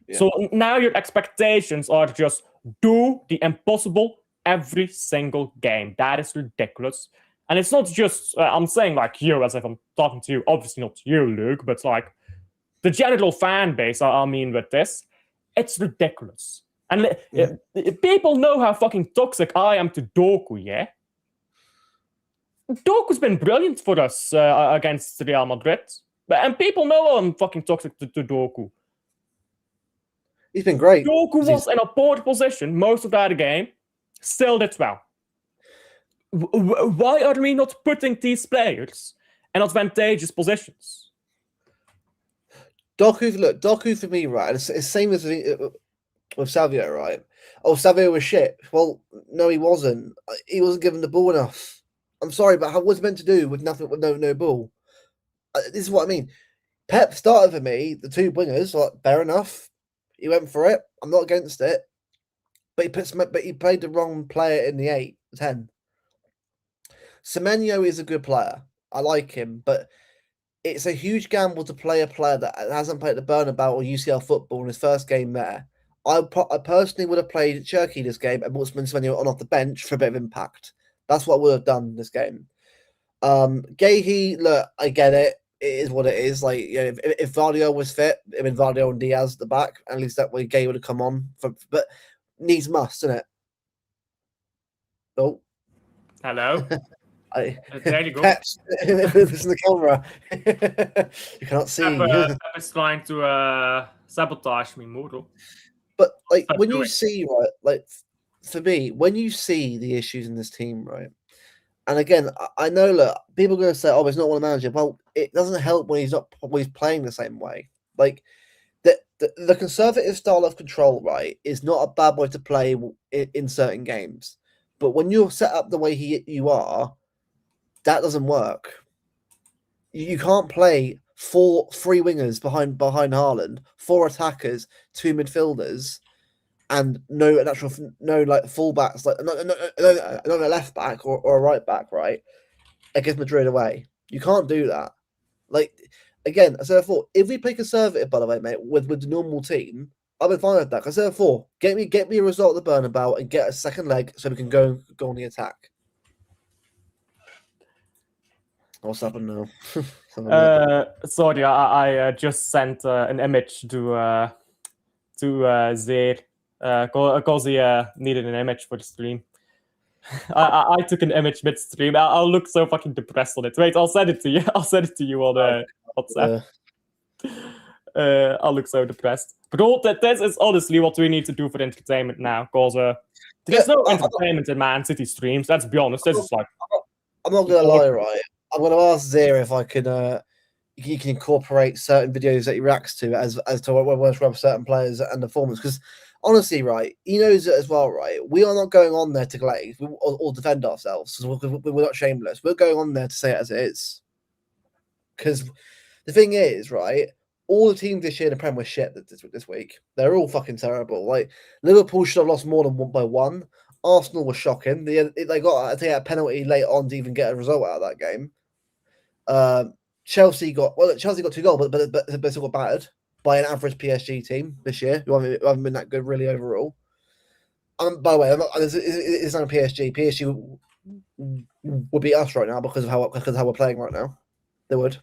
Yeah. So now your expectations are just do the impossible every single game. That is ridiculous. And it's not just, I'm saying like you as if I'm talking to you, obviously not you, Luke, but like the general fan base, I mean with this, it's ridiculous. And people know how fucking toxic I am to Doku, yeah? Doku's been brilliant for us against Real Madrid. And people know I'm fucking toxic to Doku. He's been great. Doku was in a poor position most of that game, still did well. Why are we not putting these players in advantageous positions? Doku for me, right? It's the same as with Savio, right? Oh, Savio was shit. Well, no, he wasn't. He wasn't given the ball enough. I'm sorry, but what's meant to do with nothing, with no ball? This is what I mean. Pep started for me, the two wingers, like, fair enough. He went for it. I'm not against it. But he played the wrong player in the 10. Semenyo is a good player. I like him, but it's a huge gamble to play a player that hasn't played the Bernabeu or UCL football in his first game there. I personally would have played Cherki this game and brought Semenyo on off the bench for a bit of impact. That's what I would have done this game. Gahey, look, I get it. It is what it is. Like, you know, if Vardio was fit, I mean Vardio and Diaz at the back, at least that way Gahey would have come on. But needs must, isn't it? Oh, hello. There you go. This is the camera. You cannot see. Pep is trying to sabotage me, Muro. But like when you see, right, like for me, when you see the issues in this team, right, and again, I know, look, people are going to say, "Oh, he's not one manager." Well, it doesn't help when he's playing the same way. Like the conservative style of control, right, is not a bad way to play in certain games. But when you're set up the way you are, that doesn't work. You can't play three wingers behind Haaland, 4 attackers, 2 midfielders, and no fullbacks, like not a left back or a right back, right? Against Madrid away. You can't do that. Like, again, I said before, if we play conservative, by the way, mate, with the normal team, I've been fine with that. I said before, get me a result at the Bernabeu and get a second leg so we can go on the attack. What's happened now? Sorry, I just sent an image to Zeer because he needed an image for the stream. I took an image midstream. I'll look so fucking depressed on it. Wait, I'll send it to you. I'll send it to you on WhatsApp. I'll look so depressed. But all this is honestly what we need to do for entertainment now, because there's no entertainment in Man City streams. Let's be honest. This is like, I'm not gonna lie, right? I'm gonna ask Zera if I can you can incorporate certain videos that he reacts to as to what works for certain players and the performance. Because honestly, right, he knows it as well, right? We are not going on there to glaze or defend ourselves. We're not shameless. We're going on there to say it as it is. Because the thing is, right, all the teams this year in the Prem were shit this week. They're all fucking terrible. Like, Liverpool should have lost more than 1-1. Arsenal was shocking. They got a penalty late on to even get a result out of that game. Chelsea got 2 goals, but still got battered by an average PSG team this year, who haven't been that good really overall. By the way, it's not PSG. PSG would beat us right now because of how we're playing right now. They would.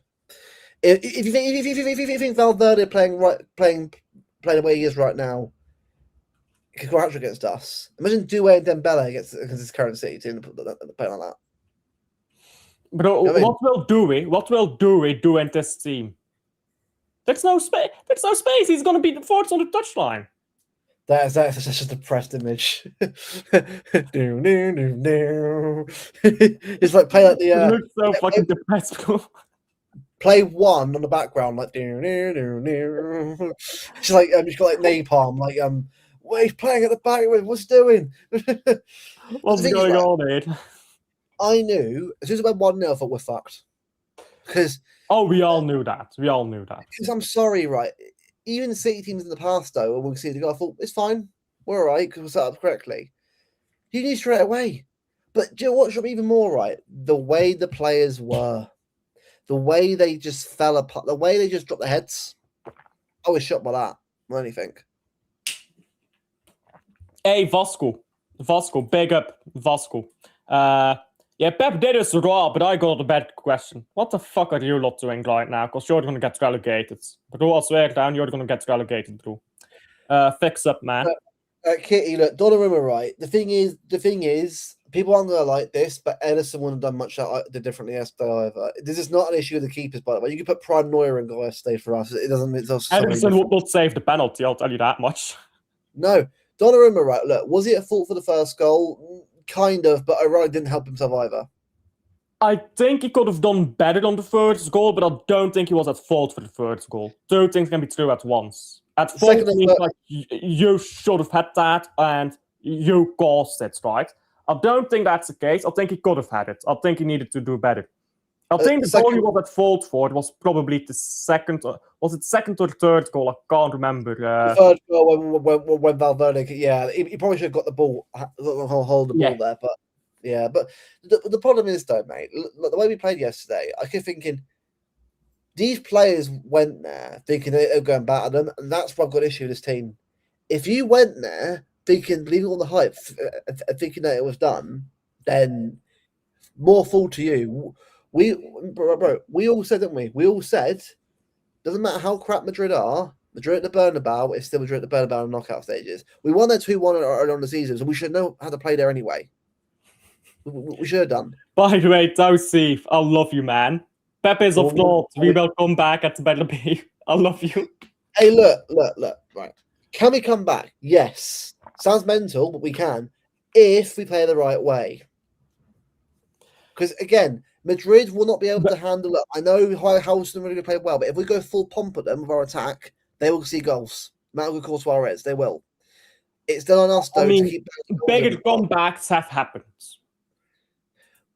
If you think Valverde playing the way he is right now, could go out against us. Imagine Doué and Dembele against his current City team playing like that. But what will Doué do in this team? There's no space. There's no space. He's going to be the fourth on the touchline. That's such a depressed image. It's like play like the. It looks so fucking depressed. Play one on the background, like. She's like she's got like napalm, like what he's playing at the back with. What's he doing? What's going on, dude? I knew as soon as I went 1-0, I thought we're fucked. Because we all knew that. Because I'm sorry, right? Even City teams in the past, though, when we see the goal, I thought it's fine. We're all right because we're set up correctly. You knew straight away. But do you know what should be even more right? The way the players were, the way they just fell apart, the way they just dropped their heads. I was shocked by that. What do you think? Hey, Vasco, big up, Vasco. Yeah, Pep did us raw, but I got a bad question. What the fuck are you lot doing right now? Because you're going to get relegated. Bro, I swear down, you're going to get relegated, bro. Fix up, man. Kitty, look, Donnarumma, right? The thing is, people aren't going to like this, but Ederson wouldn't have done much differently yesterday either. This is not an issue with the keepers, by the way. You can put Prime Neuer and go yesterday for us. It doesn't. It's also Ederson would not save the penalty, I'll tell you that much. No. Donnarumma, right? Look, was he at fault for the first goal? Kind of, but O'Reilly didn't help himself either. I think he could have done better on the first goal, but I don't think he was at fault for the first goal. Two things can be true at once. At fault means like you should have had that and you caused it, right? I don't think that's the case. I think he could have had it. I think he needed to do better. I think the goal he was at fault for it was probably the second. Was it second or third goal? I can't remember. The third goal when Valverde, yeah, he probably should have got the ball, hold the ball there. But yeah, but the problem is though, mate, the way we played yesterday, I kept thinking these players went there thinking they were going back at them, and that's why I've got an issue with this team. If you went there thinking, believing all the hype, thinking that it was done, then more fool to you. We all said, didn't we? We all said, doesn't matter how crap Madrid are, Madrid at the Bernabeu is still Madrid at the Bernabeu in knockout stages. We won there 2-1 on the season, so we should know how to play there anyway. We should have done. By the way, Steve, I love you, man. Pep is of thought. We will come back at the Bernabeu. I love you. Hey, look. Right. Can we come back? Yes. Sounds mental, but we can. If we play the right way. Because, again, Madrid will not be able to handle it. I know Houston really played well, but if we go full pomp at them with our attack, they will see goals. Matt Suarez, they will. It's still on us, though, to keep... Bigger comebacks have happened.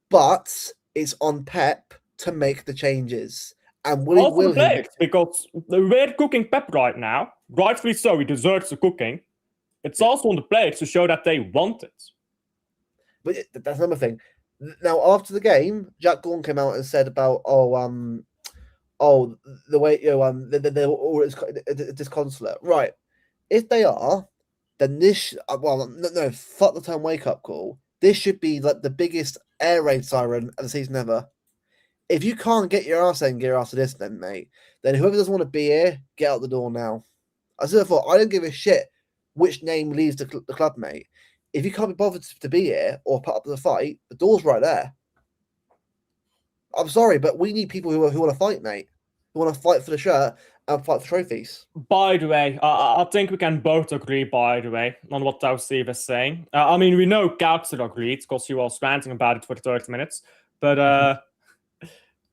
But it's on Pep to make the changes. And also will the players, because we're cooking Pep right now. Rightfully so, he deserves the cooking. It's also on the players to show that they want it. But that's another thing. Now, after the game, Jack Gordon came out and said about, the way they're all disconsolate. Right. If they are, then this, no, fuck the term wake up call. This should be like the biggest air raid siren of the season ever. If you can't get your ass in gear after this, then mate, then whoever doesn't want to be here, get out the door now. I sort of thought, I don't give a shit which name leaves the club, mate. If you can't be bothered to be here or put up the fight, the door's right there. I'm sorry, but we need people who want to fight, mate. Who want to fight for the shirt and fight for trophies. By the way, I think we can both agree, by the way, on what Tausi was saying. I mean, we know Kautzer agreed, because he was ranting about it for 30 minutes. But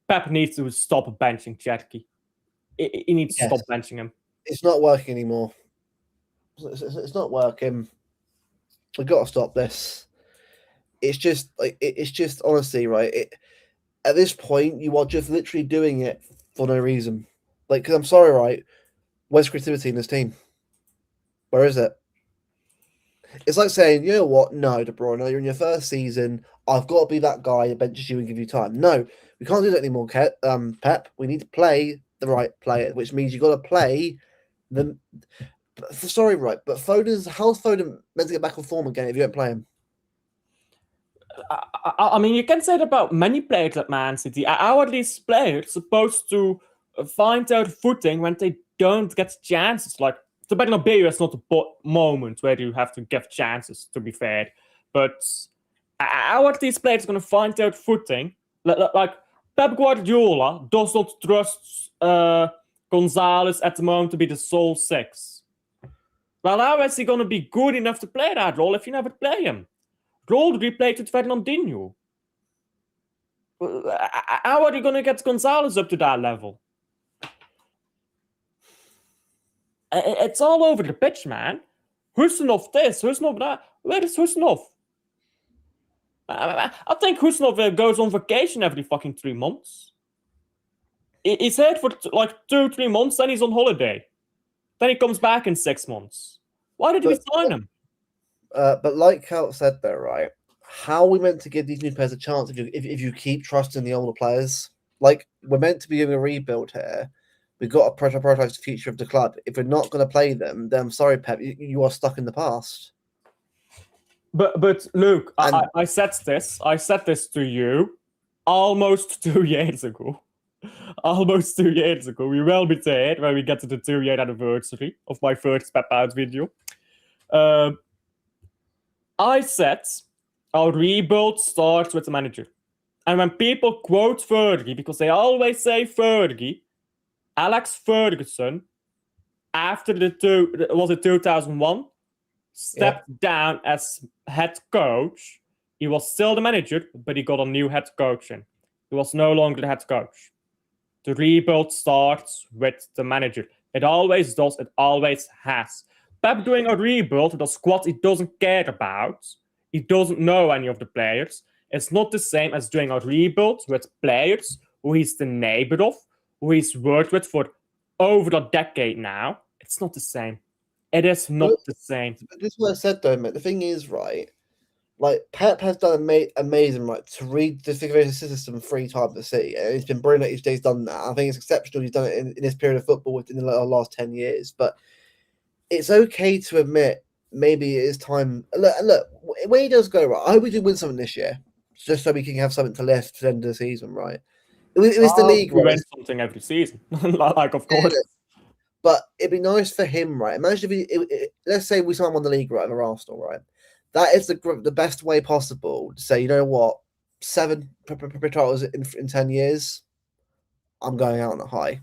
Pep needs to stop benching Cherky. He needs to stop benching him. It's not working anymore. It's not working. We've got to stop this. It's just honestly, right? At this point, you are just literally doing it for no reason. Like, because I'm sorry, right? Where's creativity in this team? Where is it? It's like saying, you know what? No, De Bruyne, you're in your first season. I've got to be that guy that benches you and give you time. No, we can't do that anymore, Pep. We need to play the right player, which means you've got to play the. Sorry, right, but how's Foden meant to get back on form again if you don't play him? I mean, you can say that about many players at Man City. How are these players supposed to find their footing when they don't get chances? Like, the Bernabeu is not a moment where you have to give chances, to be fair. But how are these players going to find their footing? Like, Pep Guardiola does not trust Gonzalez at the moment to be the sole six. Well, how is he going to be good enough to play that role if you never play him? Rodri played with Fernandinho. How are you going to get Gonzalez up to that level? It's all over the pitch, man. Husnov this, Husnov that. Where is Husnov? I think Husnov goes on vacation every fucking 3 months. He's here for like 2-3 months, then he's on holiday. Then he comes back in 6 months. Why did we sign him? But like Cal said there, right? How are we meant to give these new players a chance if you keep trusting the older players? Like, we're meant to be doing a rebuild here. We've got to prioritize the future of the club. If we're not going to play them, then I'm sorry, Pep, you are stuck in the past. But Luke, I said this to you almost 2 years ago. Almost 2 years ago. We will be there when we get to the 2-year anniversary of my first Pep Out video. I said our rebuild starts with the manager. And when people quote Fergie, because they always say Fergie, Alex Ferguson, after the 2001, stepped down as head coach. He was still the manager, but he got a new head coach in. He was no longer the head coach. The rebuild starts with the manager. It always does. It always has. Pep doing a rebuild with a squad he doesn't care about. He doesn't know any of the players. It's not the same as doing a rebuild with players who he's the neighbor of, who he's worked with for over a decade now. It's not the same. It is not the same. This is what I said, though, mate. The thing is, right, like, Pep has done amazing, right, to reconfigure the system 3 times to see. And it's been brilliant each day he's done that. I think it's exceptional he's done it in this period of football within the last 10 years. But it's okay to admit maybe it is time. Look, when he does go, right, I hope we do win something this year, just so we can have something to lift to the end of the season, right? It was the league, right? We win something every season. Like, of course. But it'd be nice for him, right? Imagine if let's say we someone won the league, right, over Arsenal, right? That is the best way possible to say, you know what, 7 titles in 10 years, I'm going out on a high.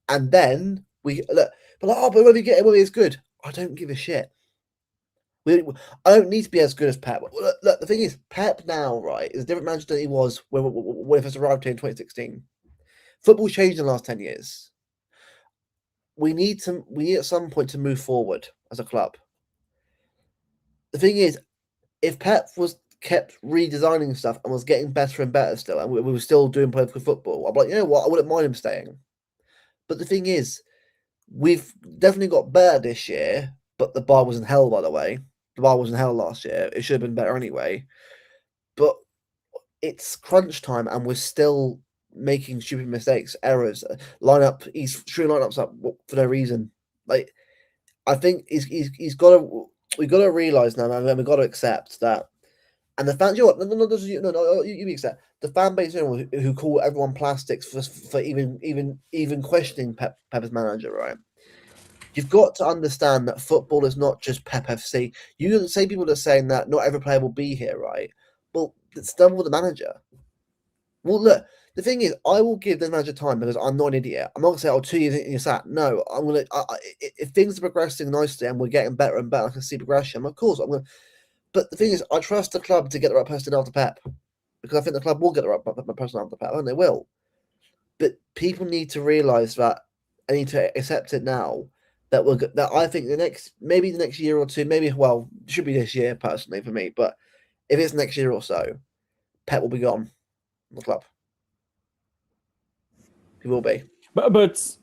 And then we look, but when we get it, when it's good, I don't give a shit. I don't need to be as good as Pep. Look, the thing is, Pep now, right, is a different manager than he was when he first arrived here in 2016. Football's changed in the last 10 years. We need at some point to move forward as a club. The thing is, if Pep was kept redesigning stuff and was getting better and better still, and we were still doing political football, I'm like, you know what, I wouldn't mind him staying. But the thing is, we've definitely got better this year, but the bar was in hell, by the way. The bar was in hell last year. It should have been better anyway. But it's crunch time, and we're still making stupid mistakes, errors. He's screwing lineups up for no reason. Like, I think he's got to. We've got to realize now, and we've got to accept that. And the fans, you know what? No, you accept the fan base, who call everyone plastics for even questioning Pep's manager, right? You've got to understand that football is not just Pep FC. You say people are saying that not every player will be here, right? Well, it's done with the manager. Well, look, the thing is, I will give the manager time because I'm not an idiot. I'm not going to say, 2 years in your sat. No, I'm going to, if things are progressing nicely and we're getting better and better, I can see progression. Of course, I'm going to. But the thing is, I trust the club to get the right person after Pep because I think the club will get the right person after Pep, and they will. But people need to realise that I need to accept it now. That I think the next year or two, it should be this year personally for me. But if it's next year or so, Pep will be gone from the club. He will be. But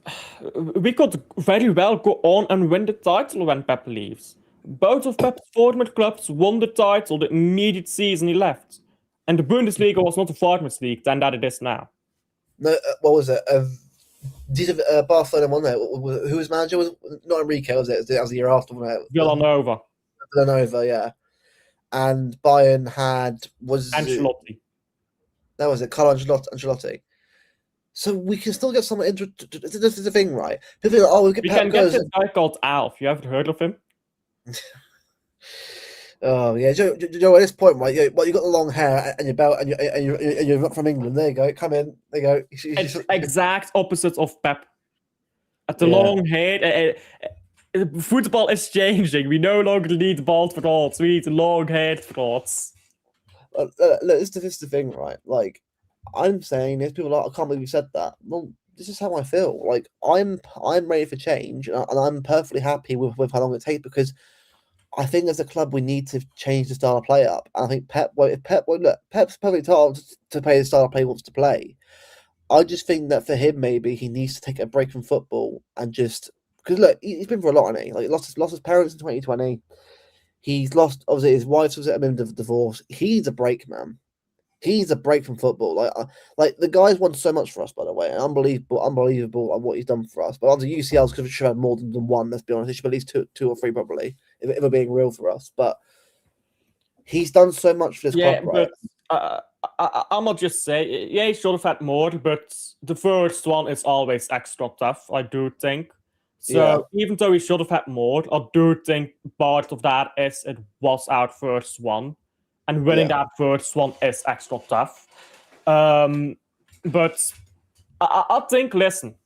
we could very well go on and win the title when Pep leaves. Both of Pep's former clubs won the title the immediate season he left. And the Bundesliga was not a farmers league than that it is now. No, what was it? Barcelona won there. Who was manager? Was not Enrique, was it? That was the year after. Villanova, yeah. And Bayern was Ancelotti. That was it, Carlo Ancelotti. So we can still get someone into. This is the thing, right? People are like, we can get this guy called Alf. You haven't heard of him? Oh yeah, Joe. At this point, right? You got the long hair and your belt, and you're not from England. There you go. Come in. There you go. It's exact opposite of Pep. At the long hair, football is changing. We no longer need bald frauds. We need long-haired frauds. Look, this is the thing, right? Like, I'm saying this. People are like, I can't believe you said that. Well, this is how I feel. Like, I'm ready for change, and I'm perfectly happy with how long it takes because I think as a club we need to change the style of play up. And I think Pep's perfectly entitled to play the style of play he wants to play. I just think that for him, maybe he needs to take a break from football and just because look, he's been through a lot, hasn't he? Like, lost his parents in 2020. He's lost obviously his wife was at a divorce. He's a break, man. He's a break from football. Like the guy's won so much for us, by the way. Unbelievable what he's done for us. But under UCL's could have had more than one. Let's be honest, he should have at least two or three probably, if we're being real for us. But he's done so much for this club, right? But I'm not just say he should have had more. But the first one is always extra tough, I do think. So even though he should have had more, I do think part of that is it was our first one. And winning that first one is extra tough. But I think, listen,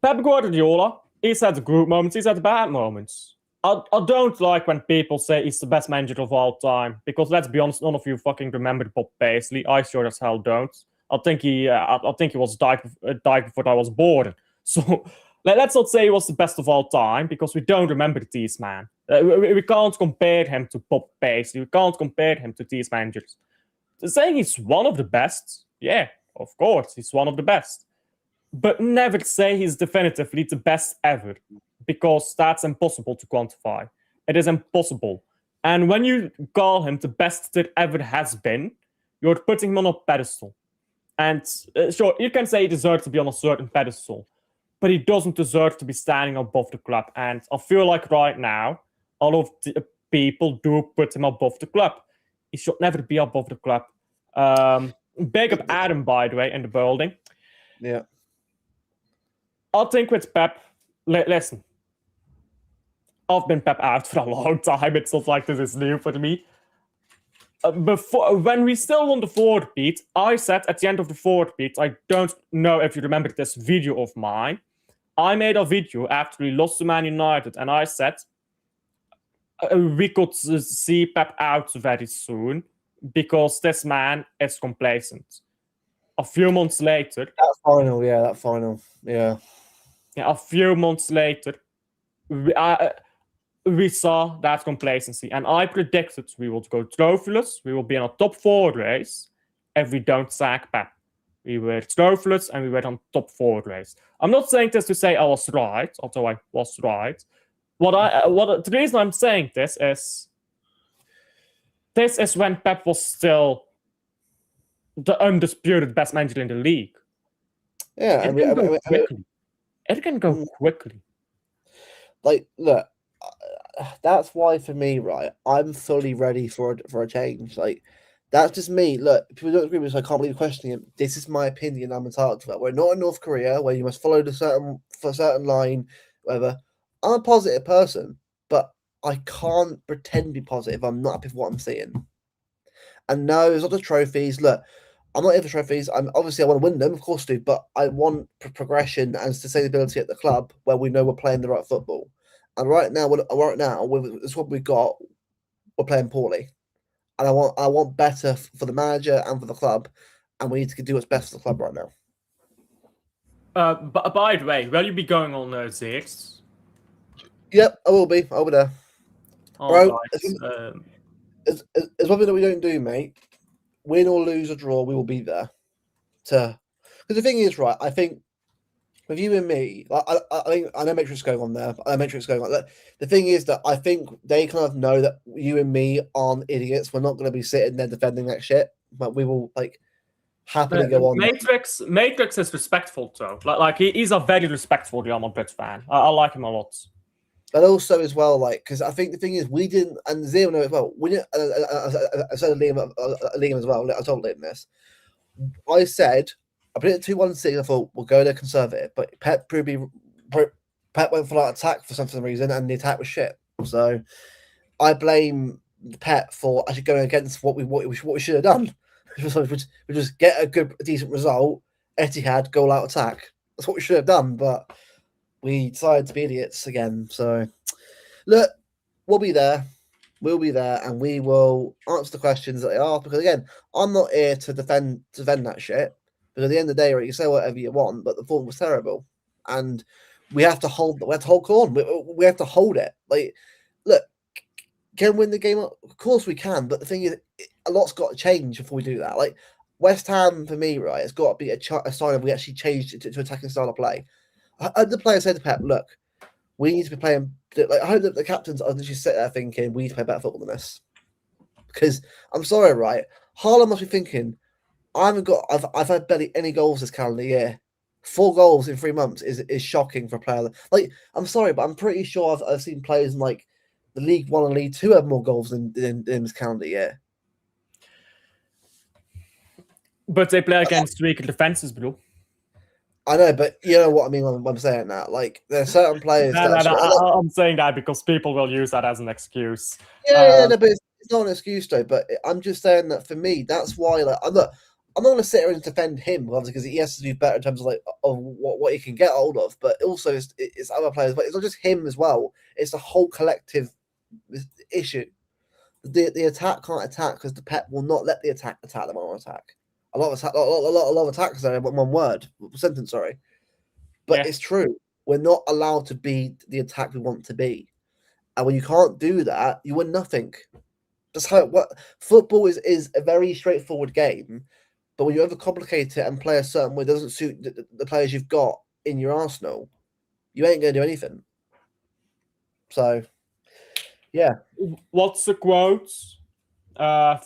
Pep Guardiola, he's had the good moments, he's had the bad moments. I don't like when people say he's the best manager of all time, because let's be honest, none of you fucking remember Bob Paisley. I sure as hell don't. I think he was died before I was born. So let's not say he was the best of all time, because we don't remember these man. We can't compare him to Bob Paisley. We can't compare him to these managers. Saying he's one of the best, yeah, of course, he's one of the best. But never say he's definitively the best ever, because that's impossible to quantify. It is impossible. And when you call him the best there ever has been, you're putting him on a pedestal. And sure, you can say he deserves to be on a certain pedestal, but he doesn't deserve to be standing above the club. And I feel like right now, all of the people do put him above the club. He should never be above the club. Big up Adam, by the way, in the building. Yeah. I think with Pep, listen, I've been Pep out for a long time. It's not like this is new for me. When we still won the fourth beat, I said at the end of the fourth beat, I don't know if you remember this video of mine. I made a video after we lost to Man United, and I said we could see Pep out very soon because this man is complacent. A few months later, that final, yeah. A few months later, we saw that complacency, and I predicted we would go trophyless. We will be in a top 4 race if we don't sack Pep. We were trophyless and we were on top 4 race. I'm not saying this to say I was right, although I was right. The reason I'm saying this is when Pep was still the undisputed best manager in the league. Yeah, it can go quickly. Like, look, that's why for me, right, I'm fully ready for a change. Like, that's just me. Look, people don't agree with this. I can't believe questioning it. This is my opinion. I'm entitled to that. We're not in North Korea where you must follow a certain line, whatever. I'm a positive person, but I can't pretend to be positive. I'm not happy with what I'm seeing. And no, it's not the trophies. Look, I'm not here for trophies. I want to win them, of course, I do. But I want progression and sustainability at the club where we know we're playing the right football. And right now, it's what we got. We're playing poorly, and I want better for the manager and for the club, and we need to do what's best for the club right now. But by the way, will you be going on Ziggs? Yep, I will be. I'll be there. All right. It's one thing that we don't do, mate. Win or lose or draw, we will be there. Because the thing is, right, I think with you and me, I know Matrix going on there. The thing is that I think they kind of know that you and me aren't idiots. We're not going to be sitting there defending that shit, but we will happily go on. Matrix is respectful though. He's a very respectful Real Madrid fan. I like him a lot. But also as well, because I think the thing is, we didn't, and Zero know as well. We didn't. I said Liam as well. I told Liam this. I said I put it 2-1-6. I thought we'll go there conservative, but Pep went for attack for some reason, and the attack was shit. So I blame Pep for actually going against what we should have done, which was get a decent result. Etihad goal out attack. That's what we should have done, but we decided to be idiots again. So look, we'll be there. We'll be there, and we will answer the questions that they ask. Because again, I'm not here to defend that shit. Because at the end of the day, right, you say whatever you want, but the form was terrible, and we have to hold. We have to hold on. We have to hold it. Look, can we win the game? Of course we can. But the thing is, a lot's got to change before we do that. West Ham, for me, right, it's got to be a sign of we actually changed it to attacking style of play. The player said to Pep, "Look, we need to be playing." I hope that the captains are literally sit there thinking we need to play better football than this. Because I'm sorry, right? Haaland must be thinking, I've had barely any goals this calendar year. 4 goals in 3 months is shocking for a player. I'm sorry, but I'm pretty sure I've seen players in the League 1 and League 2 have more goals than this calendar year. But they play against weaker defenses, bro. I know, but you know what I mean when I'm saying that. There are certain players. I'm saying that because people will use that as an excuse. Yeah, but it's not an excuse though. But I'm just saying that for me, that's why. I'm not going to sit here and defend him, obviously, because he has to do better in terms of of what he can get hold of. But also, it's other players. But it's not just him as well. It's the whole collective issue. The attack can't attack because the Pep will not let the attack them on attack. A lot of attacks there in one sentence, sorry. But It's true. We're not allowed to be the attack we want to be. And when you can't do that, you win nothing. That's how football is a very straightforward game. But when you overcomplicate it and play a certain way that doesn't suit the players you've got in your arsenal, you ain't going to do anything. So, yeah. What's the quote?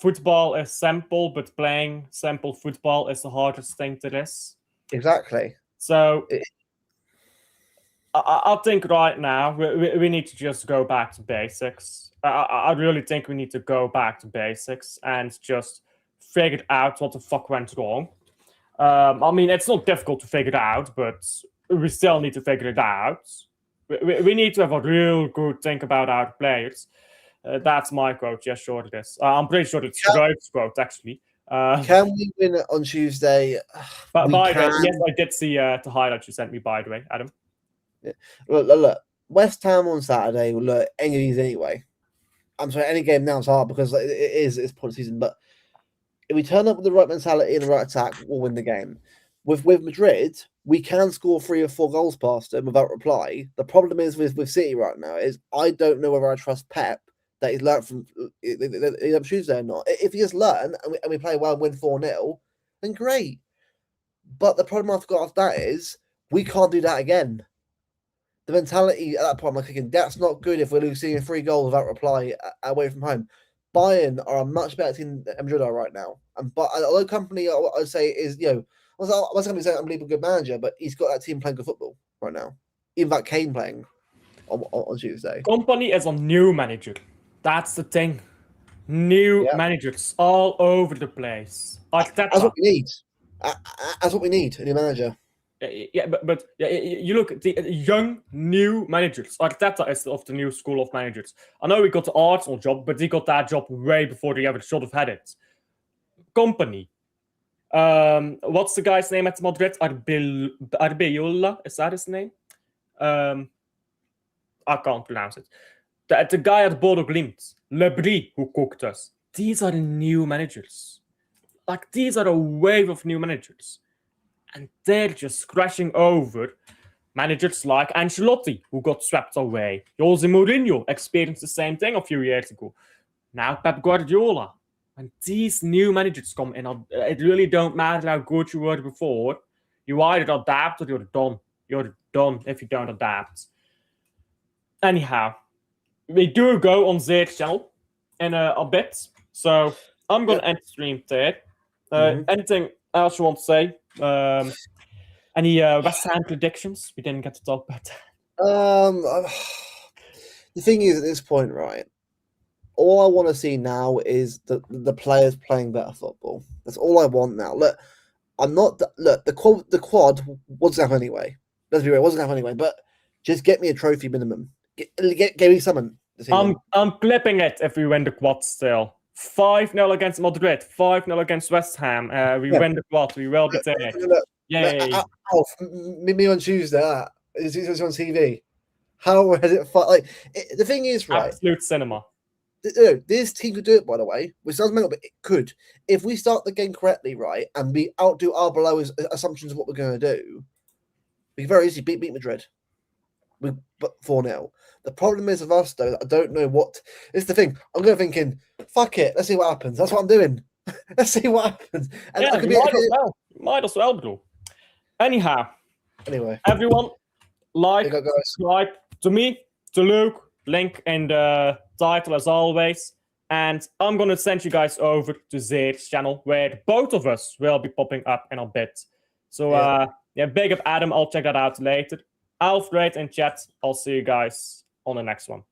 Football is simple, but playing simple football is the hardest thing to this. Exactly. So I think right now we need to just go back to basics. I really think we need to go back to basics and just figure out what the fuck went wrong. I mean, it's not difficult to figure it out, but we still need to figure it out. We need to have a real good think about our players. That's my quote. Yes, sure it is. I'm pretty sure it's Cruyff's quote, actually. Can we win it on Tuesday? But by the way, yes, I did see the highlight you sent me, by the way, Adam. Yeah. Look, West Ham on Saturday will look any of these anyway. I'm sorry, any game now is hard because it's part of the season. But if we turn up with the right mentality and the right attack, we'll win the game. With Madrid, we can score 3 or 4 goals past them without reply. The problem is with City right now is I don't know whether I trust Pep that he's learned from Tuesday or not. If he has learned and we play well and win 4-0, then great. But the problem I've got with that is we can't do that again. The mentality at that point, I'm thinking that's not good if we're losing 3 goals without reply away from home. Bayern are a much better team than Madrid are right now. But although company, I'd say is I was going to say unbelievable good manager, but he's got that team playing good football right now. Even that Kane playing on Tuesday. Company is a new manager. That's the thing. New managers all over the place. That's what we need. That's what we need. A new manager. Yeah, but you look at the young new managers. Arteta is of the new school of managers. I know he got the Arsenal job, but he got that job way before he ever should have had it. Company. What's the guy's name at Madrid? Arbeloa, is that his name? I can't pronounce it. The guy at Bodo Glimt, Lebris, who cooked us. These are the new managers. These are a wave of new managers. And they're just crashing over managers like Ancelotti, who got swept away. Jose Mourinho experienced the same thing a few years ago. Now Pep Guardiola. When these new managers come in, it really don't matter how good you were before. You either adapt or you're done. You're done if you don't adapt. Anyhow, we do go on Zeer's channel in a bit. So I'm going to end the stream there. Anything else you want to say? Any West Ham predictions? We didn't get to talk about that. The thing is, at this point, right, all I want to see now is the players playing better football. That's all I want now. Look, the quad wasn't happen anyway. Let's be real, it wasn't happen anyway. But just get me a trophy minimum. Get me something. I'm clipping it if we win the quad still. 5-0 against Madrid, 5-0 against West Ham. We win the quad. We will be there. Yay! Me on Tuesday. It's on TV. How has it? The thing is, right? Absolute cinema. This team could do it, by the way, which sounds mental, but it could. If we start the game correctly, right, and we outdo Arbeloa's assumptions of what we're going to do, we can very easily beat Madrid. We 4-0. The problem is with us, though, I don't know what. It's the thing. I'm going thinking, fuck it, let's see what happens. That's what I'm doing. Let's see what happens. And might as well, bro. Anyhow. Anyway. Everyone, subscribe to me, to Luke, link in the title as always. And I'm going to send you guys over to Zeer's channel, where both of us will be popping up in a bit. So, big up Adam. I'll check that out later. Alfred in chat. I'll see you guys on the next one.